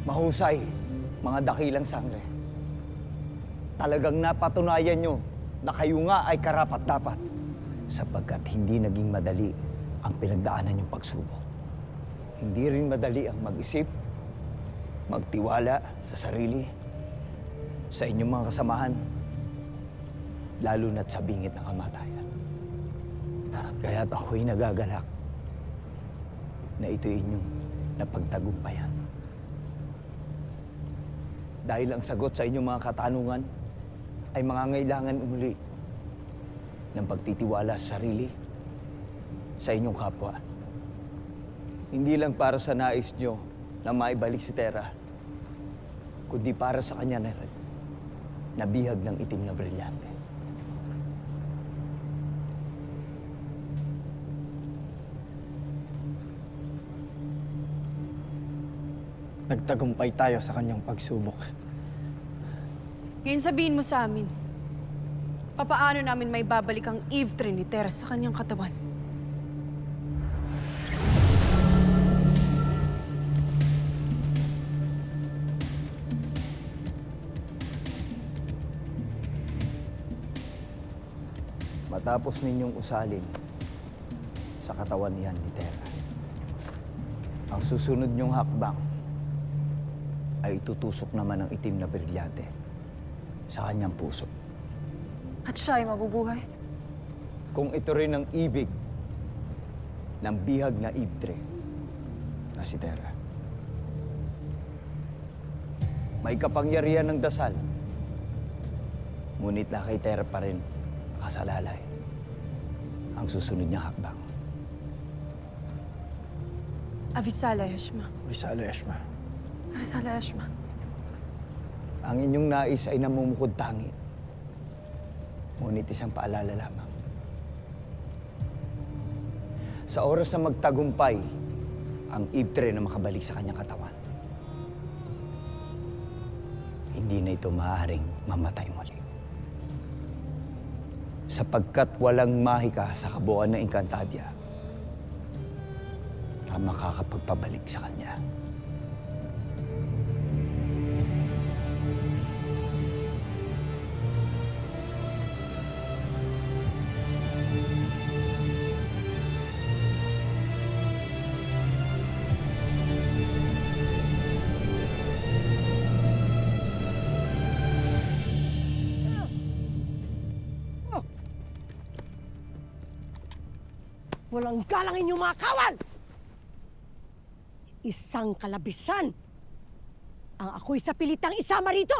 Mahusay, mga dakilang sangre. Talagang napatunayan nyo na kayo nga ay karapat-dapat sapagkat hindi naging madali ang pinagdaanan yung pagsubok. Hindi rin madali ang mag-isip, magtiwala sa sarili, sa inyong mga kasamahan, lalo na't sa bingit ng kamatayan. Kaya't ako'y nagagalak na ito'y inyong napagtagumpayan. Dahil ang sagot sa inyong mga katanungan ay mangangailangan umuli ng pagtitiwala sa sarili, sa inyong kapwa. Hindi lang para sa nais nyo na maibalik si Tera, kundi para sa kanya na rin, nabihag ng itim na brilyante. Nagtagumpay tayo sa kanyang pagsubok. Ngayon sabihin mo sa amin, papaano namin may babalik ang Eve Trinitera sa kanyang katawan? Matapos ninyong usalin sa katawan niyan ni Tera, ang susunod niyong hakbang ay itutusok naman ng itim na brilyante sa kanyang puso. At siya ay mabubuhay? Kung ito rin ang ibig ng bihag na Ibtre na si Tera. May kapangyarihan ng dasal, ngunit na kay Tera pa rin kasalalay ang susunod niya hakbang. Avisala Eshma. Avisala Eshma. Avisala Eshma. Ang inyong nais ay namumukod tangi. Ngunit isang paalala lamang. Sa oras na magtagumpay ang Ibtre na makabalik sa kanyang katawan, hindi na ito maaaring mamatay muli. Sapagkat walang mahika sa kabuuan ng Encantadia na makakapagpabalik sa kanya. Walang galang inyong mga kawal! Isang kalabisan ang ako'y sa pilitang isama rito!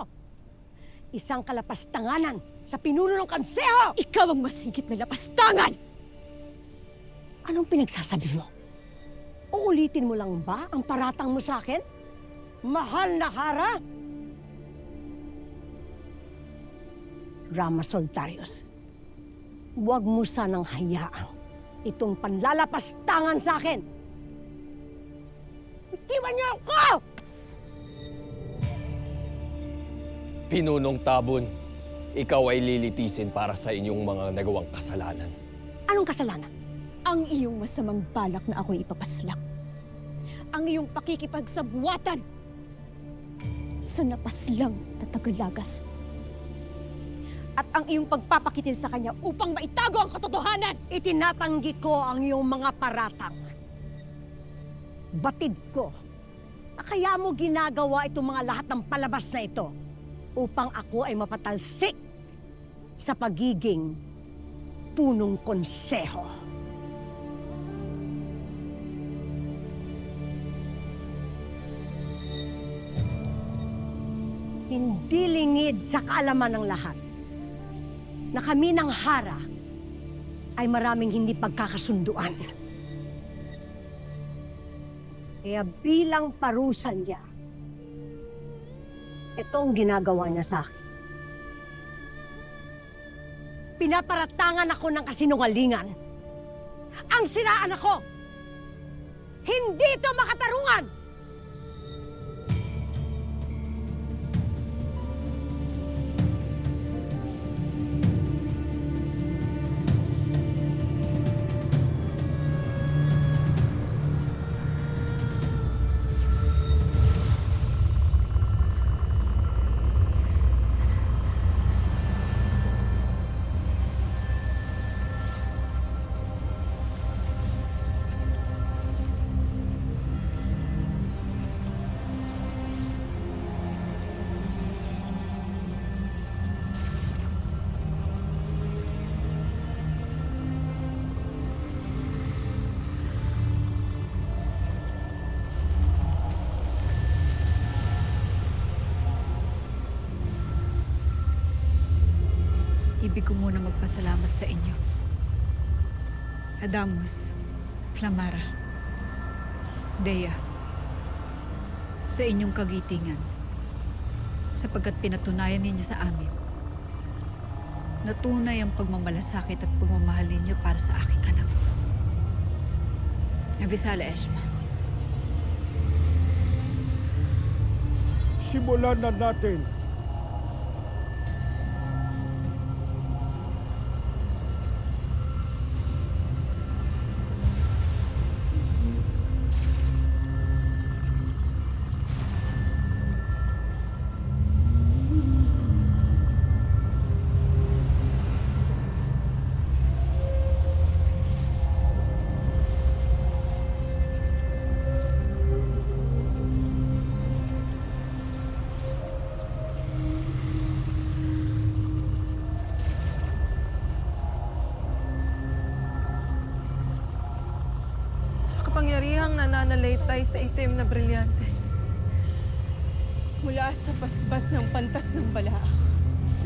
Isang kalapastanganan sa pinuno ng konseho! Ikaw ang mas higit na lapastangan! Anong pinagsasabi mo? Uulitin mo lang ba ang paratang mo sa akin? Mahal na Hara? Rama Soltarius, huwag mo sanang hayaang itong panlalapastangan sa akin. Itiwan niyo ako! Pinunong Tabon, ikaw ay lilitisin para sa inyong mga nagawang kasalanan. Anong kasalanan? Ang iyong masamang balak na ako'y ipapaslak. Ang iyong pakikipagsabwatan sa napaslang na tagalagas. At ang iyong pagpapakitin sa kanya upang maitago ang katotohanan. Itinatanggi ko ang iyong mga paratang. Batid ko na kaya mo ginagawa itong mga lahat ng palabas na ito upang ako ay mapatalsik sa pagiging punong konseho. Hindi lingid sa kaalaman ng lahat na kami ng Hara ay maraming hindi pagkakasunduan. Kaya bilang parusan niya, itong ginagawa niya sa akin. Pinaparatangan ako ng kasinungalingan. Ang siraan ako! Hindi ito makatarungan! Ibig ko muna magpasalamat sa inyo. Adamus, Flamara, Dea, sa inyong kagitingan, sapagkat pinatunayan ninyo sa amin na tunay ang pagmamalasakit at pagmamahal ninyo para sa aking anak. Avisala Eshma. Simulan na natin. Kapangyarihang nananalaytay sa itim na brilyante. Mula sa basbas ng pantas ng Balaak.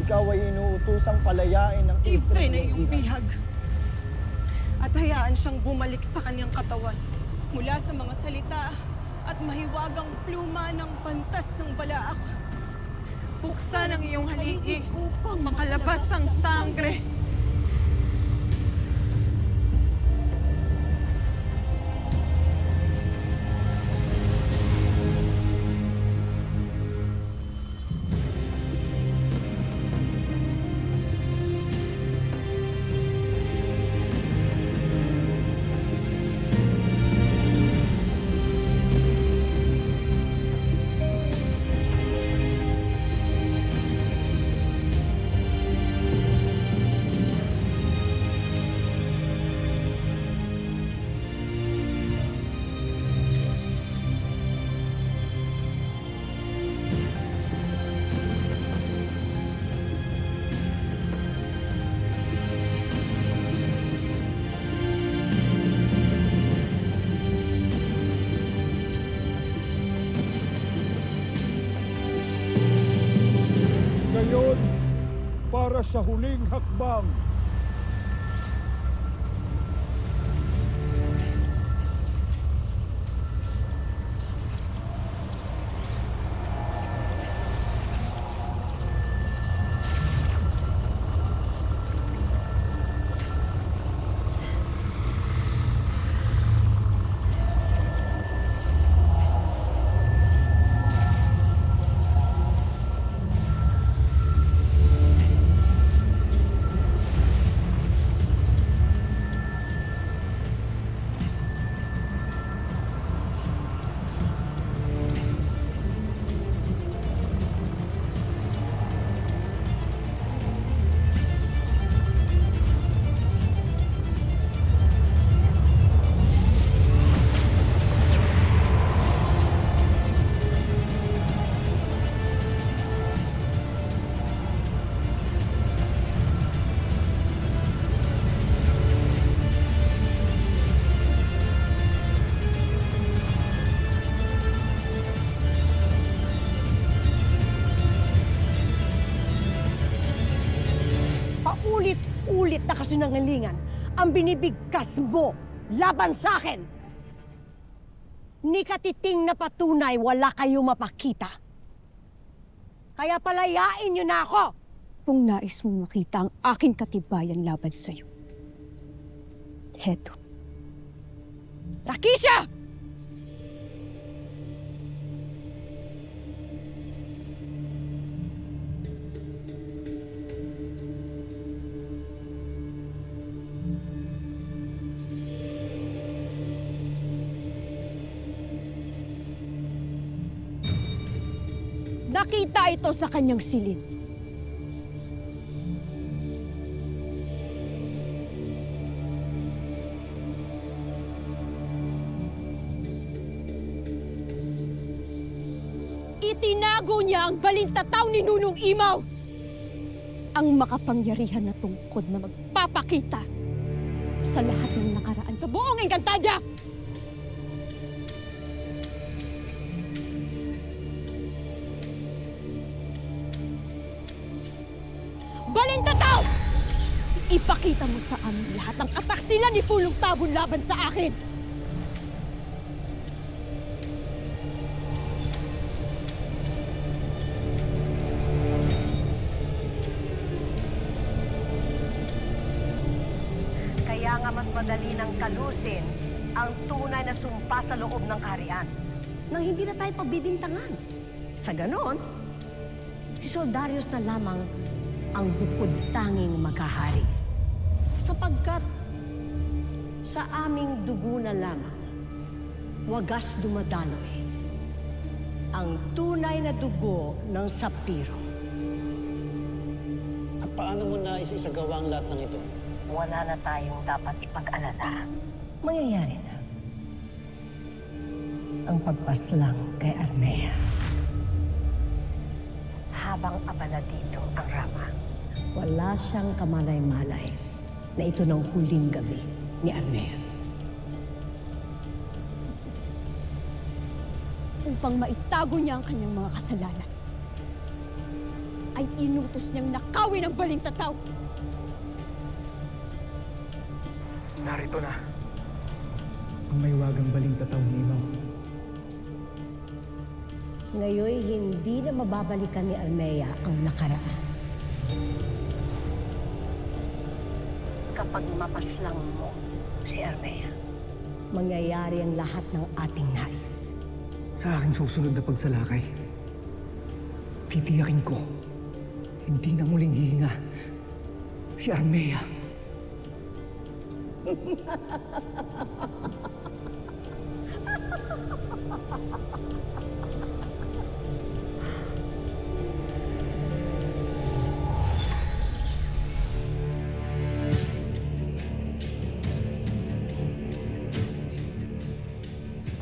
Ikaw ay inuutosang palayain ng Iftre na iyong bihag. At hayaan siyang bumalik sa kanyang katawan. Mula sa mga salita at mahiwagang pluma ng pantas ng Balaak. Buksan ang iyong haligi upang makalabas ang sangre. Ngayon, para sa huling hakbang. Paulit-ulit na kasinungalingan ang binibigkas mo laban sa akin. Ni katiting na patunay wala kayo mapakita. Kaya palayain niyo na ako. Kung nais mong makita ang aking katibayan laban sa'yo. Heto. Rakisha! Nakita ito sa kanyang silid. Itinago niya ang balintataw ni Nunong Imaw. Ang makapangyarihan na tungkod na magpapakita sa lahat ng nakaraan sa buong Encantadia. Balintataw! Ipakita mo sa amin lahat ng kataksilan ni Pulong Tabon laban sa akin! Kaya nga mas madali nang kalusin ang tunay na sumpa sa loob ng kaharian nang hindi na tayo pagbibintangan. Sa ganon, si Soldarius na lamang ang bukod tanging makahari. Sapagkat sa aming dugo na lamang, wagas dumadaloy ang tunay na dugo ng sapiro. At paano mo na isisagawa ang lahat ng ito? Wala na tayong dapat ipag-alala. Mangyayari na ang pagpaslang kay Armea. Habang abala dito ang Rama, wala siyang kamalay-malay na ito ng huling gabi ni Armea. Upang maitago niya ang kanyang mga kasalanan, ay inutos niyang nakawin ang baling tataw. Narito na ang may wagang baling tataw ni Imaw. Ngayon, hindi na mababalikan ni Armea ang nakaraan. Kapag mapaslang mo si Armea, mangyayari ang lahat ng ating nais. Sa aking susunod na pagsalakay, titiyakin ko, hindi na muling hihinga si Armea.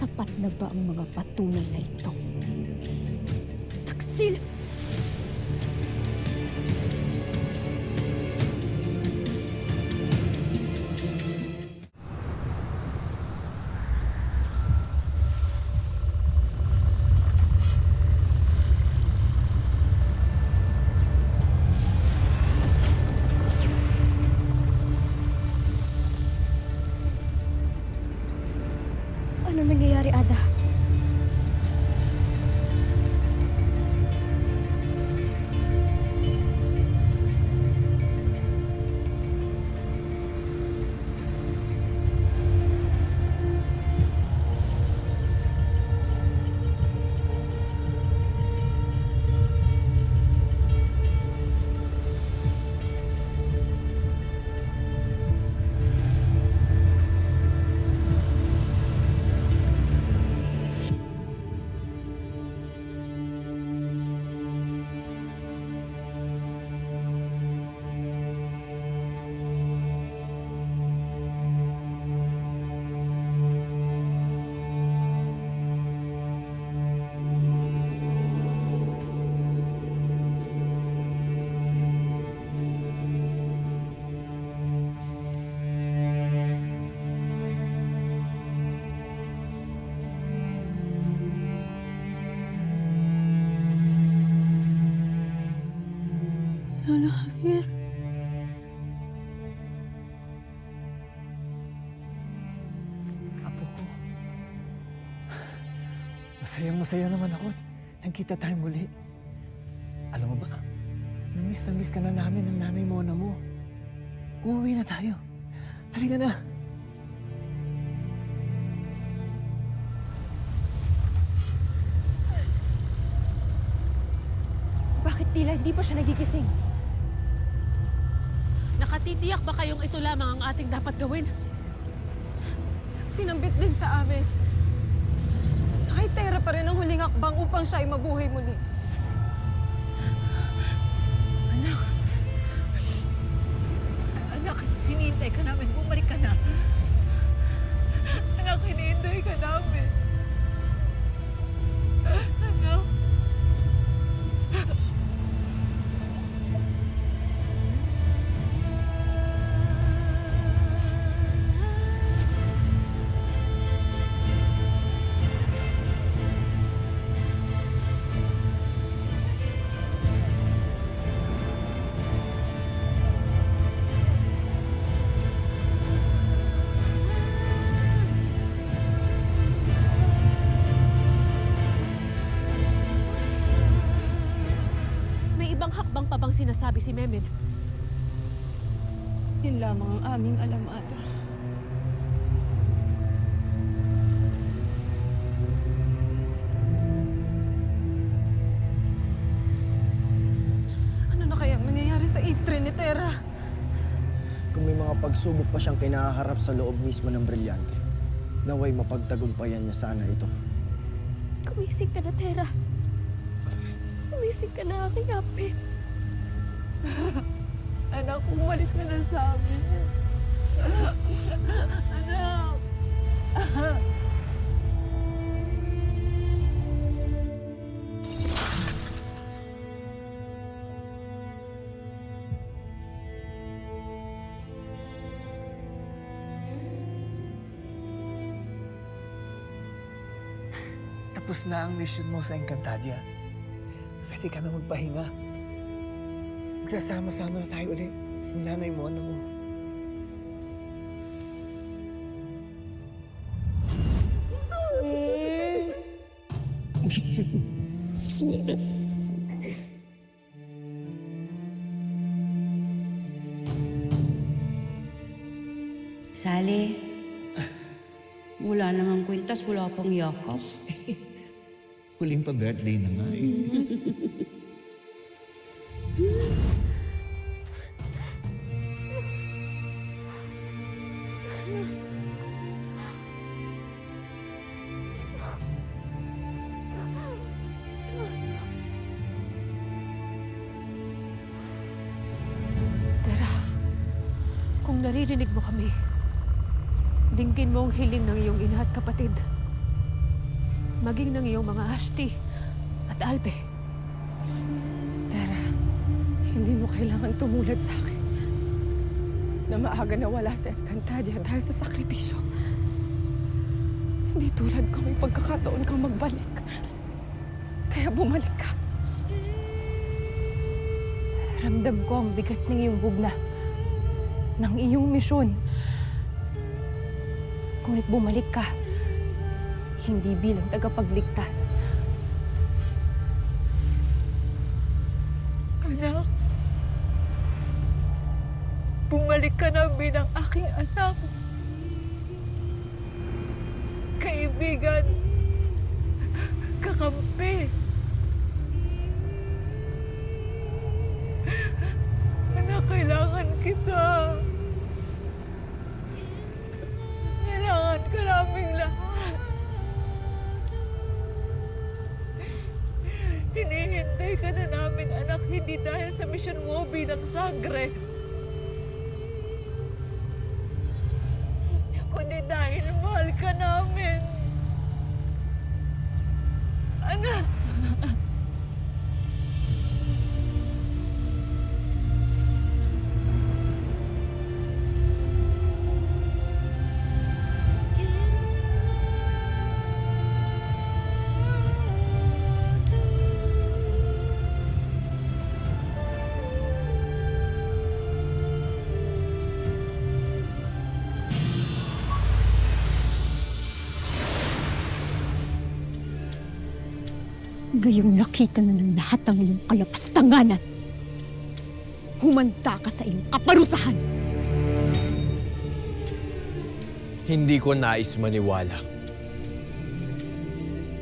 Sapat na ba ang mga patunay na ito? Taksil! Ano nangyayari, Ada? Lola Javier. Apo ko. Masayang-masaya naman ako. Nagkita tayo muli. Alam mo ba, na miss ka na namin ng nanay mo na mo. Uuwi na tayo. Halika na. Bakit tila hindi pa siya nagigising? Nakatitiyak ba kayong ito lamang ang ating dapat gawin? Sinambit din sa amin. Kay Tera pa rin ang huling hakbang upang siya ay mabuhay muli. Anak. Anak, hinihintay ka namin. Bumalik ka na. Anak, hinihintay ka namin. Anak. bang sinasabi si Memen? Yun lamang ang aming alam, Ate. Ano na kaya mangyayari sa Iftre ni Terra? Kung may mga pagsubok pa siyang kinaharap sa loob mismo ng brilyante, naway mapagtagumpayan niya sana ito. Kumising ka na, Terra. Kumising ka na, aking ape. Anak, bumalik ka na sa amin. Anak! Tapos na ang mission mo sa Encantadia. Pwede ka na magpahinga. Magsasama-sama na tayo ulit. Yung nanay mo, ano mo. Sally, wala namang kwintas, wala pang yakap. Huling pa birthday na nga eh. Tera, kung naririnig mo kami, dinggin mo ang hiling ng iyong ina at kapatid. Maging ng iyong mga Ashti at Albe. Tera, hindi mo kailangan tumulad sa akin. Na maaga nawala si Encantadia dahil sa sakripisyo. Hindi tulad ko may pagkakataon kang magbalik. Kaya bumalik ka. Ramdam ko ang bigat ng iyong bugna, ng iyong misyon. Ngunit bumalik ka, hindi bilang tagapagligtas. Anak, bumalik ka na bilang aking anak. Kaibigan, kakampi. Anak, kailangan kita. Kailangan ka naming lahat. Hinihintay ka na namin, anak, hindi dahil sa misyon mo bilang sangre. Kundi dahil mahal ka namin. Anak! Gayong nakita na ng lahat ang iyong kalapastanganan. Humanda ka sa iyong kaparusahan. Hindi ko nais maniwala.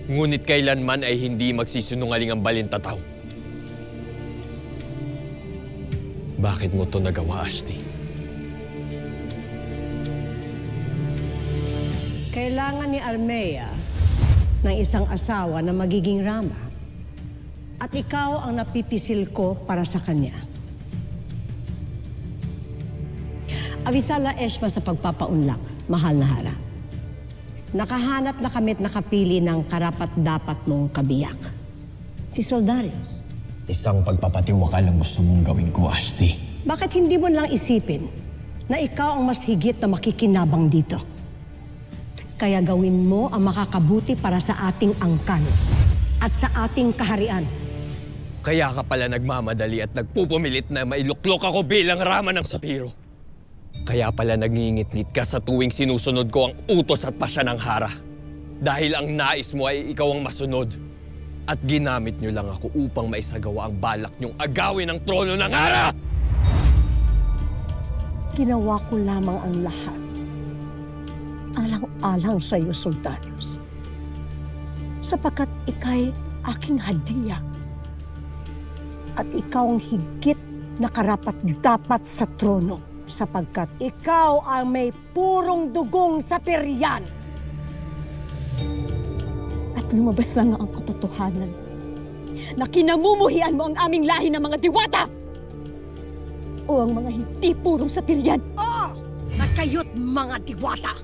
Ngunit kailanman ay hindi magsisinungaling ang balintataw. Bakit mo to nagawa, Ashti? Kailangan ni Armea ng isang asawa na magiging Rama. At ikaw ang napipisil ko para sa kanya. Avisala Eshma sa pagpapaunlak, mahal na Hara. Nakahanap na kami't nakapili ng karapat-dapat mong kabiyak. Si Soldarius. Isang pagpapatiwakal ang gusto mong gawin ko, Ashti. Bakit hindi mo lang isipin na ikaw ang mas higit na makikinabang dito? Kaya gawin mo ang makakabuti para sa ating angkan at sa ating kaharian. Kaya ka pala nagmamadali at nagpupumilit na mailuklok ako bilang Rama ng Sapiro. Kaya pala nangingit-ngit ka sa tuwing sinusunod ko ang utos at pasya ng Hara. Dahil ang nais mo ay ikaw ang masunod. At ginamit niyo lang ako upang maisagawa ang balak niyong agawin ang trono ng Hara! Ginawa ko lamang ang lahat. Alang-alang sa iyo, Sultanos. Sapagkat ika'y aking hadiah. At ikaw ang higit na karapat-dapat sa trono. Sapagkat ikaw ang may purong dugong sa peryan. At lumabas lang ang katotohanan na kinamumuhian mo ang aming lahi ng mga diwata o ang mga hindi purong sapiryan. Oo! Na kayo't mga diwata!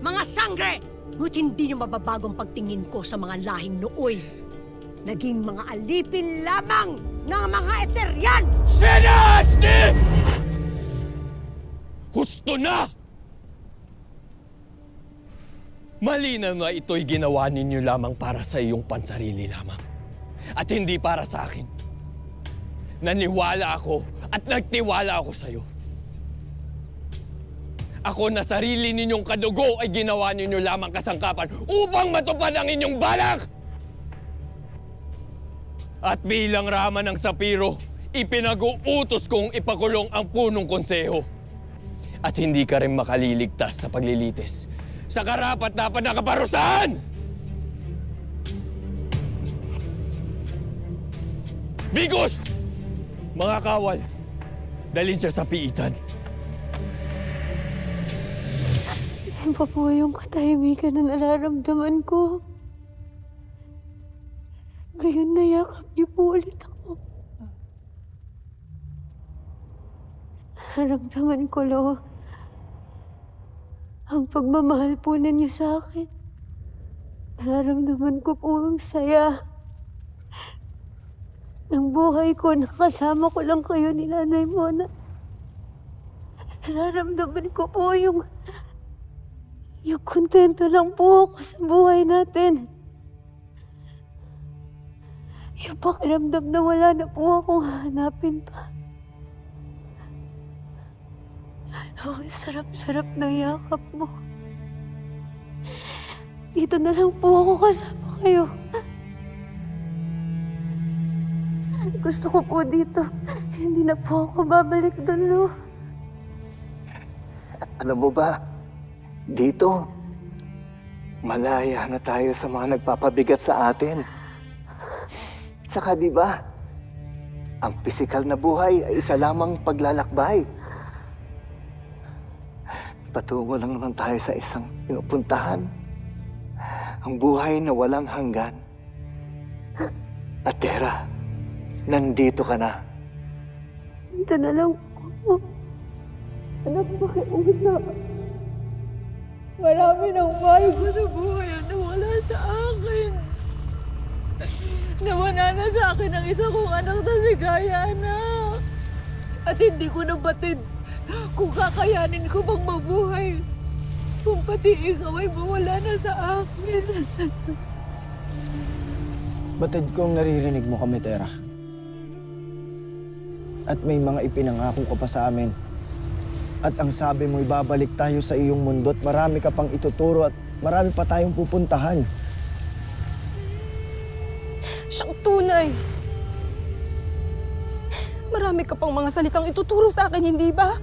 Mga sangre! Ngunit hindi niyo mababagong pagtingin ko sa mga lahing nooy. Naging mga alipin lamang ng mga Eteryan! Senasti! Gusto na! Malinaw na ito'y ginawa ninyo lamang para sa iyong pansarili lamang. At hindi para sa akin. Naniwala ako at nagtiwala ako sa iyo. Ako na sarili ninyong kadugo ay ginawa ninyo lamang kasangkapan upang matupad ang inyong balak! At bilang Rama ng Sapiro, ipinag-uutos kong ipakulong ang punong konseho. At hindi ka rin makaliligtas sa paglilitis sa karapat-dapat na kaparusahan! Bigos! Mga kawal, dalhin siya sa piitan. Yan pa po yung katahimikan na nararamdaman ko. Ngayon nayakap niyo po ulit ako. Nararamdaman ko, Lo, ang pagmamahal po ninyo sa akin. Nararamdaman ko po ang saya ng buhay ko. Nakasama ko lang kayo ni Nanay Mona. Nararamdaman ko po yung kontento lang po ako sa buhay natin. Yung pakiramdam na wala na po akong hahanapin pa. Ano, ang sarap-sarap na yakap mo. Dito na lang po ako kasama kayo. Gusto ko po dito. Hindi na po ako babalik doon, Lo. Alam mo ba, dito, malaya na tayo sa mga nagpapabigat sa atin. Saka di ba, ang pisikal na buhay ay isa lamang paglalakbay. Patungo lang naman tayo sa isang pinupuntahan. Ang buhay na walang hanggan. At Tera, nandito ka na. Dito na lang po. Anak, makiusap. Marami ng bayo ko sa buhay na wala sa akin. Nawala na sa akin ang isa kong anak na si Gayana. At hindi ko nabatid kung kakayanin ko bang mabuhay. Kung pati ikaw ay mawala na sa akin. Batid kong naririnig mo kami, Tera. At may mga ipinangako ka pa sa amin. At ang sabi mo, ibabalik tayo sa iyong mundo at marami ka pang ituturo at marami pa tayong pupuntahan. Siyang tunay. Marami ka pang mga salitang ituturo sa akin, hindi ba?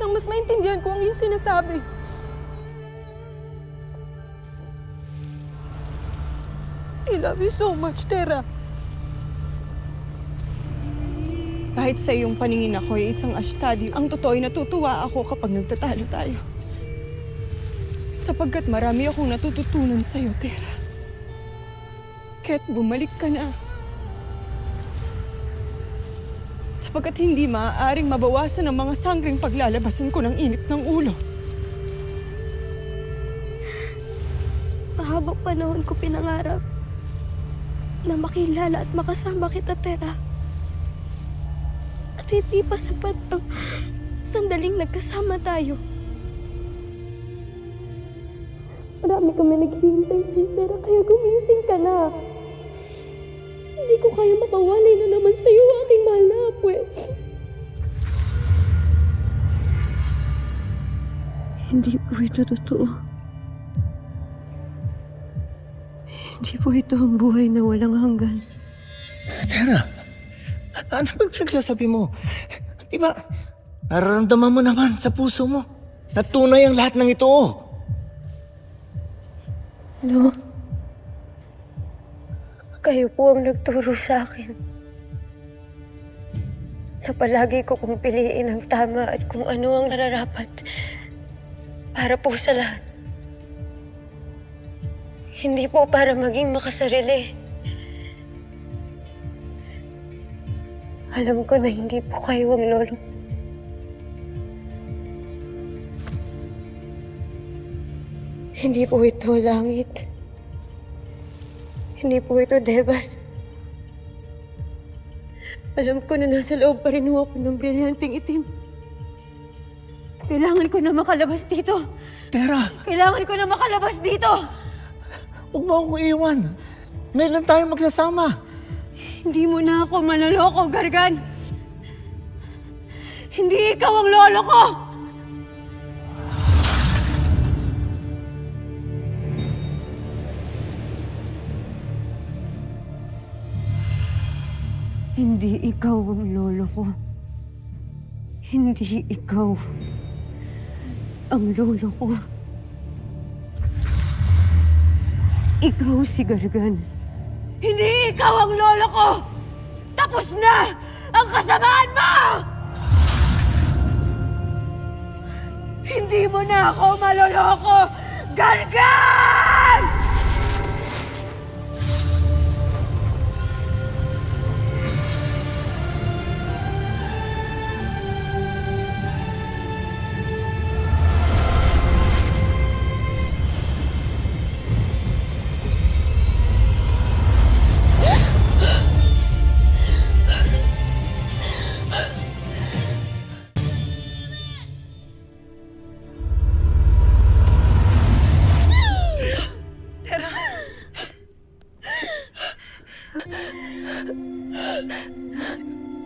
Nang mas maintindihan ko ang iyong sinasabi. I love you so much, Tera. Kahit sa iyong paningin ako ay isang ashtadi, ang totoo ay natutuwa ako kapag nagtatalo tayo. Sapagkat marami akong natututunan sa iyo, Tera. Kaya't bumalik ka na. Sapagkat hindi maaaring mabawasan ang mga sanggring paglalabasan ko ng init ng ulo. Mahabang panahon ko pinangarap na makilala at makasama kita, Tera. At hindi pa sapat ang sandaling nagkasama tayo. Marami kami naghihintay sa'yo, Tera, kaya gumising ka na. Hindi ko kaya mapawalay na naman sa'yo, aking mahal na Apwe. Hindi po ito totoo. Hindi po ito ang buhay na walang hanggan. Tara, ano ba pinagsasabi mo? Di ba, nararamdaman mo naman sa puso mo na tunay ang lahat ng ito. No. Kayo po ang nagturo sa akin na palagi ko kong piliin ang tama at kung ano ang nararapat para po sa lahat. Hindi po para maging makasarili. Alam ko na hindi po kayo ang lolo. Hindi po ito langit. Hindi po ito Debas. Alam ko na nasa loob pa rin ako ng brilyanteng itim. Kailangan ko na makalabas dito. Tara! Kailangan ko na makalabas dito! Huwag mo akong iiwan. Ngayon lang tayo magsasama. Hindi mo na ako manloloko, Gargan. Hindi ikaw ang lolo ko! Hindi ikaw ang lolo ko. Hindi ikaw ang lolo ko. Ikaw si Gargan. Hindi ikaw ang lolo ko! Tapos na ang kasamaan mo! Hindi mo na ako maloloko, Gargan!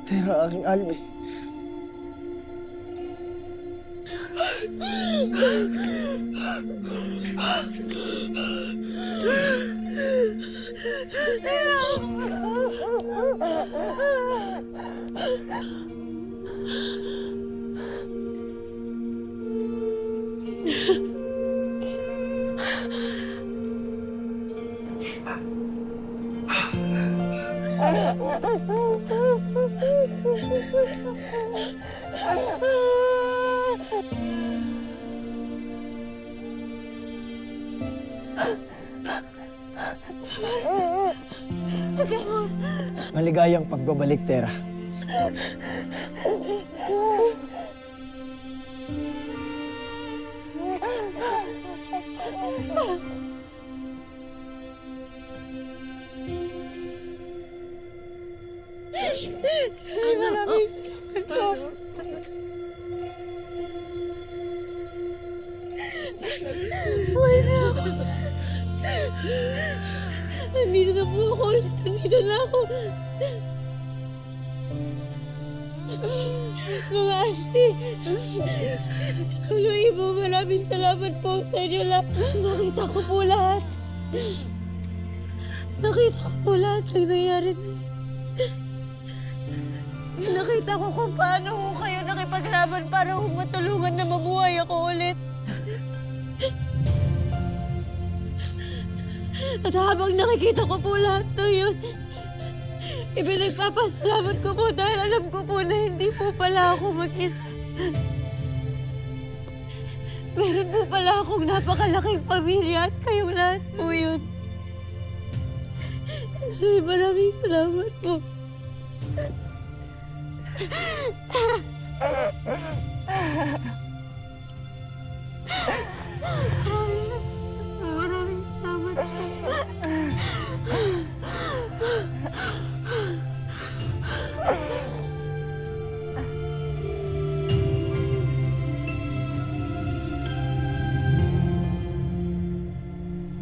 Tara, aking Albi. Maligayang pagbabalik, Tera. Maraming salamat. Buhay na ako. Nandito na po ako ulit. Nandito na ako. Mga Ashley, Luis po, maraming salamat po sa inyo lahat. Nakita ko po lahat. Nakita ko po lahat ng nangyari na yun. Nakita ko kung paano ho kayo nakipaglaban para ho matulungan na mabuhay ako ulit. At habang nakikita ko po lahat ng yun, ipinagpapasalamat ko po dahil alam ko po na hindi po pala ako mag-isa. Meron po pala akong napakalaking pamilya at kayong lahat po yun. Maraming salamat po. Maraming salamat.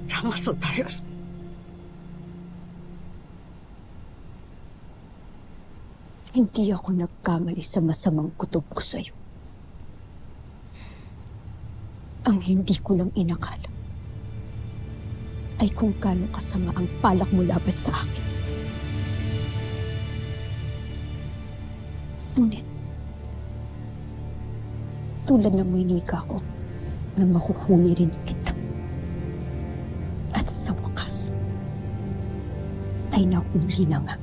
Rama Sotarios. Hindi ako nagkamali sa masamang kutob ko sa'yo. Ang hindi ko lang inakala ay kung gaano kasama ang palak mo laban sa akin. Ngunit, tulad ng winika ko, na makuhuli rin kita. At sa wakas, ay nahuli na nga.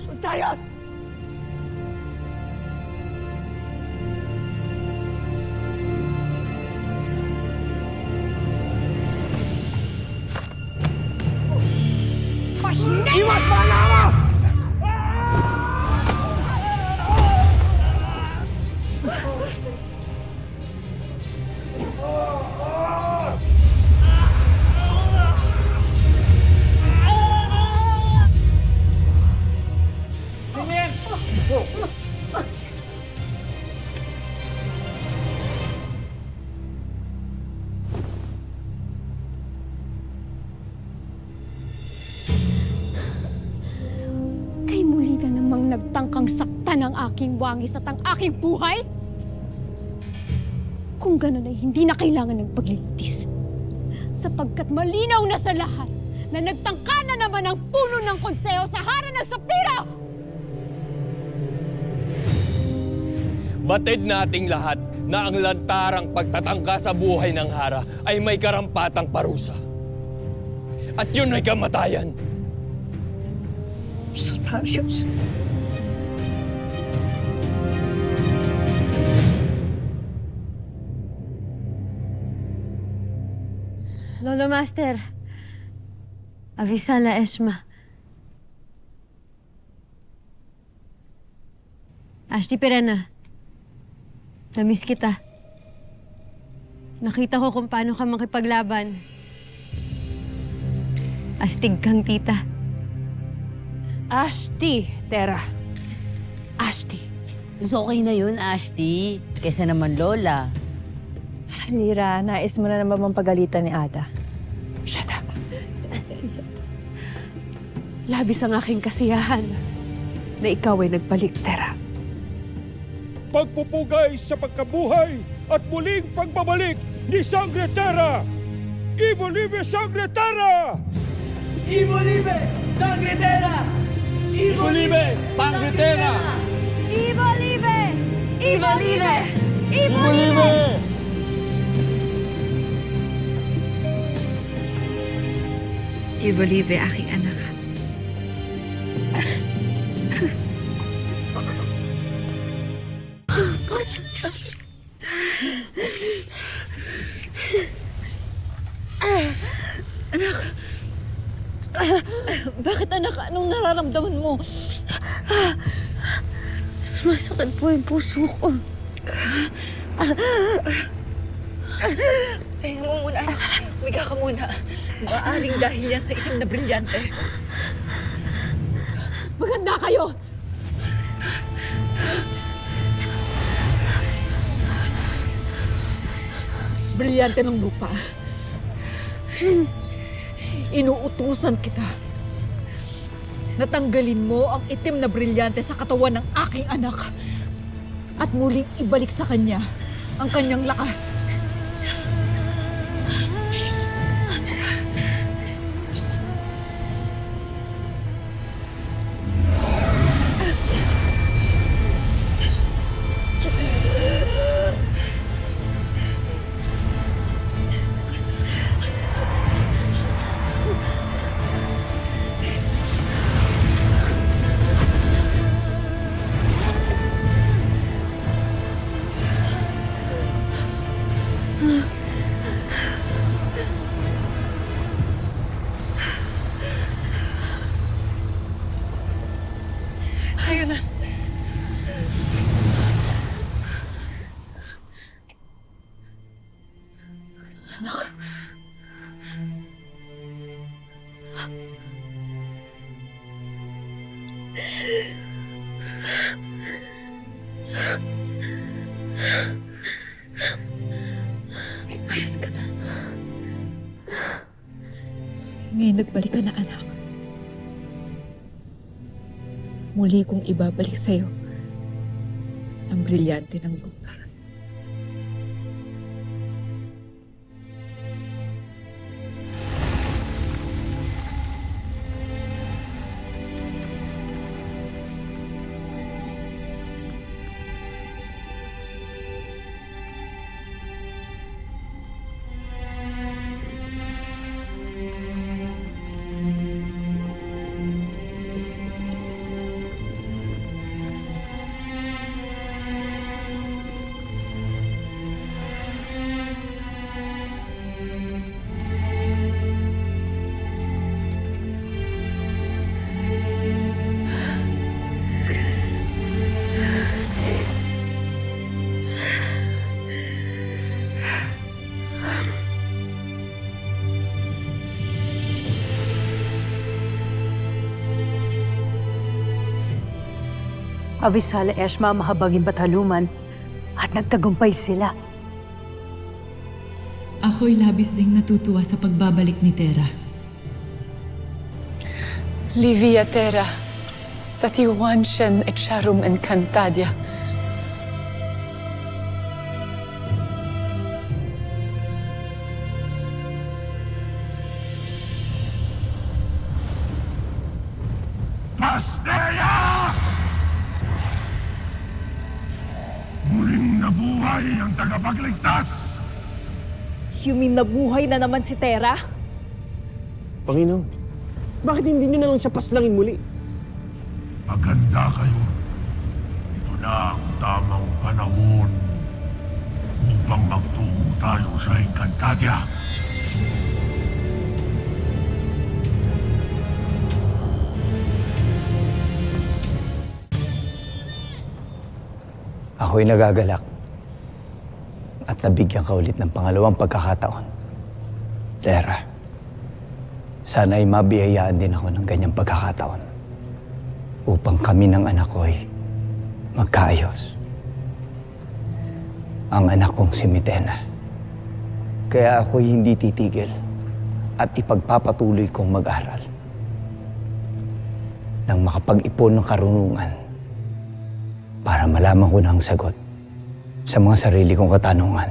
Sultarius! Iwas mga nama! Kay muli na namang nagtangkang saktan ang aking wangis at ang aking buhay? Kung gano'n ay hindi na kailangan ng paglilitis. Sapagkat malinaw na sa lahat na nagtangka na naman ang puno ng konseho sa harang ng Sapiro! Batid nating lahat na ang lantarang pagtatangka sa buhay ng Hara ay may karampatang parusa. At yun ay kamatayan. Sultarius. Lolo Master, Avisala Esma. Ashti Perena, namiss kita. Nakita ko kung paano ka makipaglaban. Astig kang tita. Ashti, Tera. Ashti. Okay na yun, Ashti. Kesa naman Lola. Lira, nais mo na naman pagalitan ni Ada. Shut up. Labis ang aking kasiyahan na ikaw ay nagbalik, Tera. Pagpupugay sa pagkabuhay at muling pagbabalik ni Sangre Terra! Ivo Live Sangre Terra! Ivo Live Sangre Terra! Ivo Live Sangre Terra! Ivo Live! Ivo Live! Ivo Live! Ivo Live, aking anak. Anak! Bakit anak? Anong nararamdaman mo? Sumasakit po yung puso ko. Pahinga mo muna, anak. Humiga ka muna. Maaring dahil yan sa itim na brilyante. Maganda kayo! Brilyante ng lupa. Inuutusan kita. Natanggalin mo ang itim na brilyante sa katawan ng aking anak at muling ibalik sa kanya ang kanyang lakas. Tayo na. Anak. Ayos ka na. Ngayon nagbalik ka na, anak. muli kong ibabalik sa'yo ang brilyante ng lupa. Avisala Eshma mahabaging bataluman at nagtagumpay sila. Ako'y labis ding natutuwa sa pagbabalik ni Terra. Livia Terra, sa Tiwanshan et Sharum Encantadia. Pasneya! Muling nabuhay ang tagapagligtas! You mean nabuhay na naman si Terra? Panginoon, bakit hindi niyo na lang siya paslangin muli? Maganda kayo. Ito na ang tamang panahon upang magtungo tayo sa Encantadia. Ako'y nagagalak at nabigyan ka ulit ng pangalawang pagkakataon. Terra, sana'y mabiyayaan din ako ng ganyang pagkakataon upang kami ng anak ko'y magkaayos. Ang anak kong si Mitena. Kaya ako'y hindi titigil at ipagpapatuloy kong mag-aral nang makapag-ipon ng karunungan para malaman ko na ang sagot sa mga sarili kong katanungan.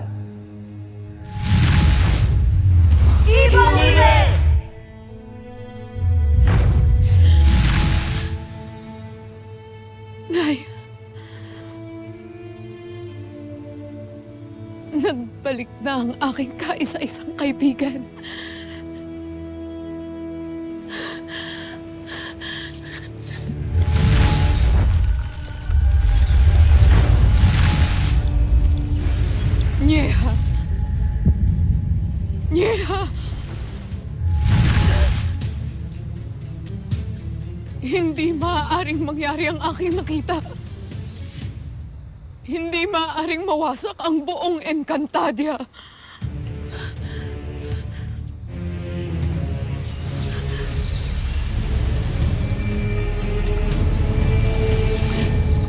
Ivalide! Nay, nagbalik na ang aking kaisa-isang kaibigan. Nyeha! Nyeha! Hindi maaaring mangyari ang aking nakita. Hindi maaaring mawasak ang buong Encantadia.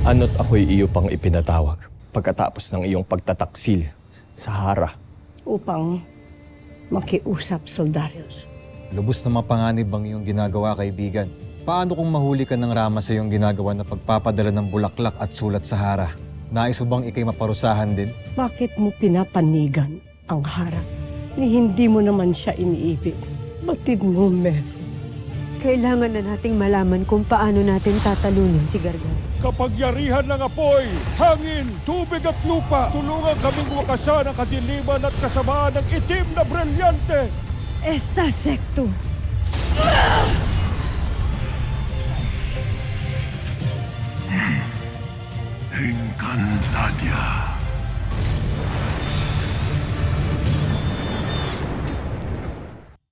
Ano't ako'y iyo pang ipinatawag pagkatapos ng iyong pagtataksil sa Hara. Upang makiusap, Soldarius. Lubos na mapanganib ang iyong ginagawa, kaibigan. Paano kung mahuli ka ng Rama sa iyong ginagawa na pagpapadala ng bulaklak at sulat sa Hara? Nais mo bang ikay maparusahan din? Bakit mo pinapanigan ang harap? Ni hindi mo naman siya iniibig. Batid mo, Mer. Kailangan na nating malaman kung paano natin tatalunin si Gargan. Kapagyarihan ng apoy, hangin, tubig at lupa, tulungan kaming wakasan ang kadiliman at kasamaan ng itim na brilyante. Esta secto. Encantadia.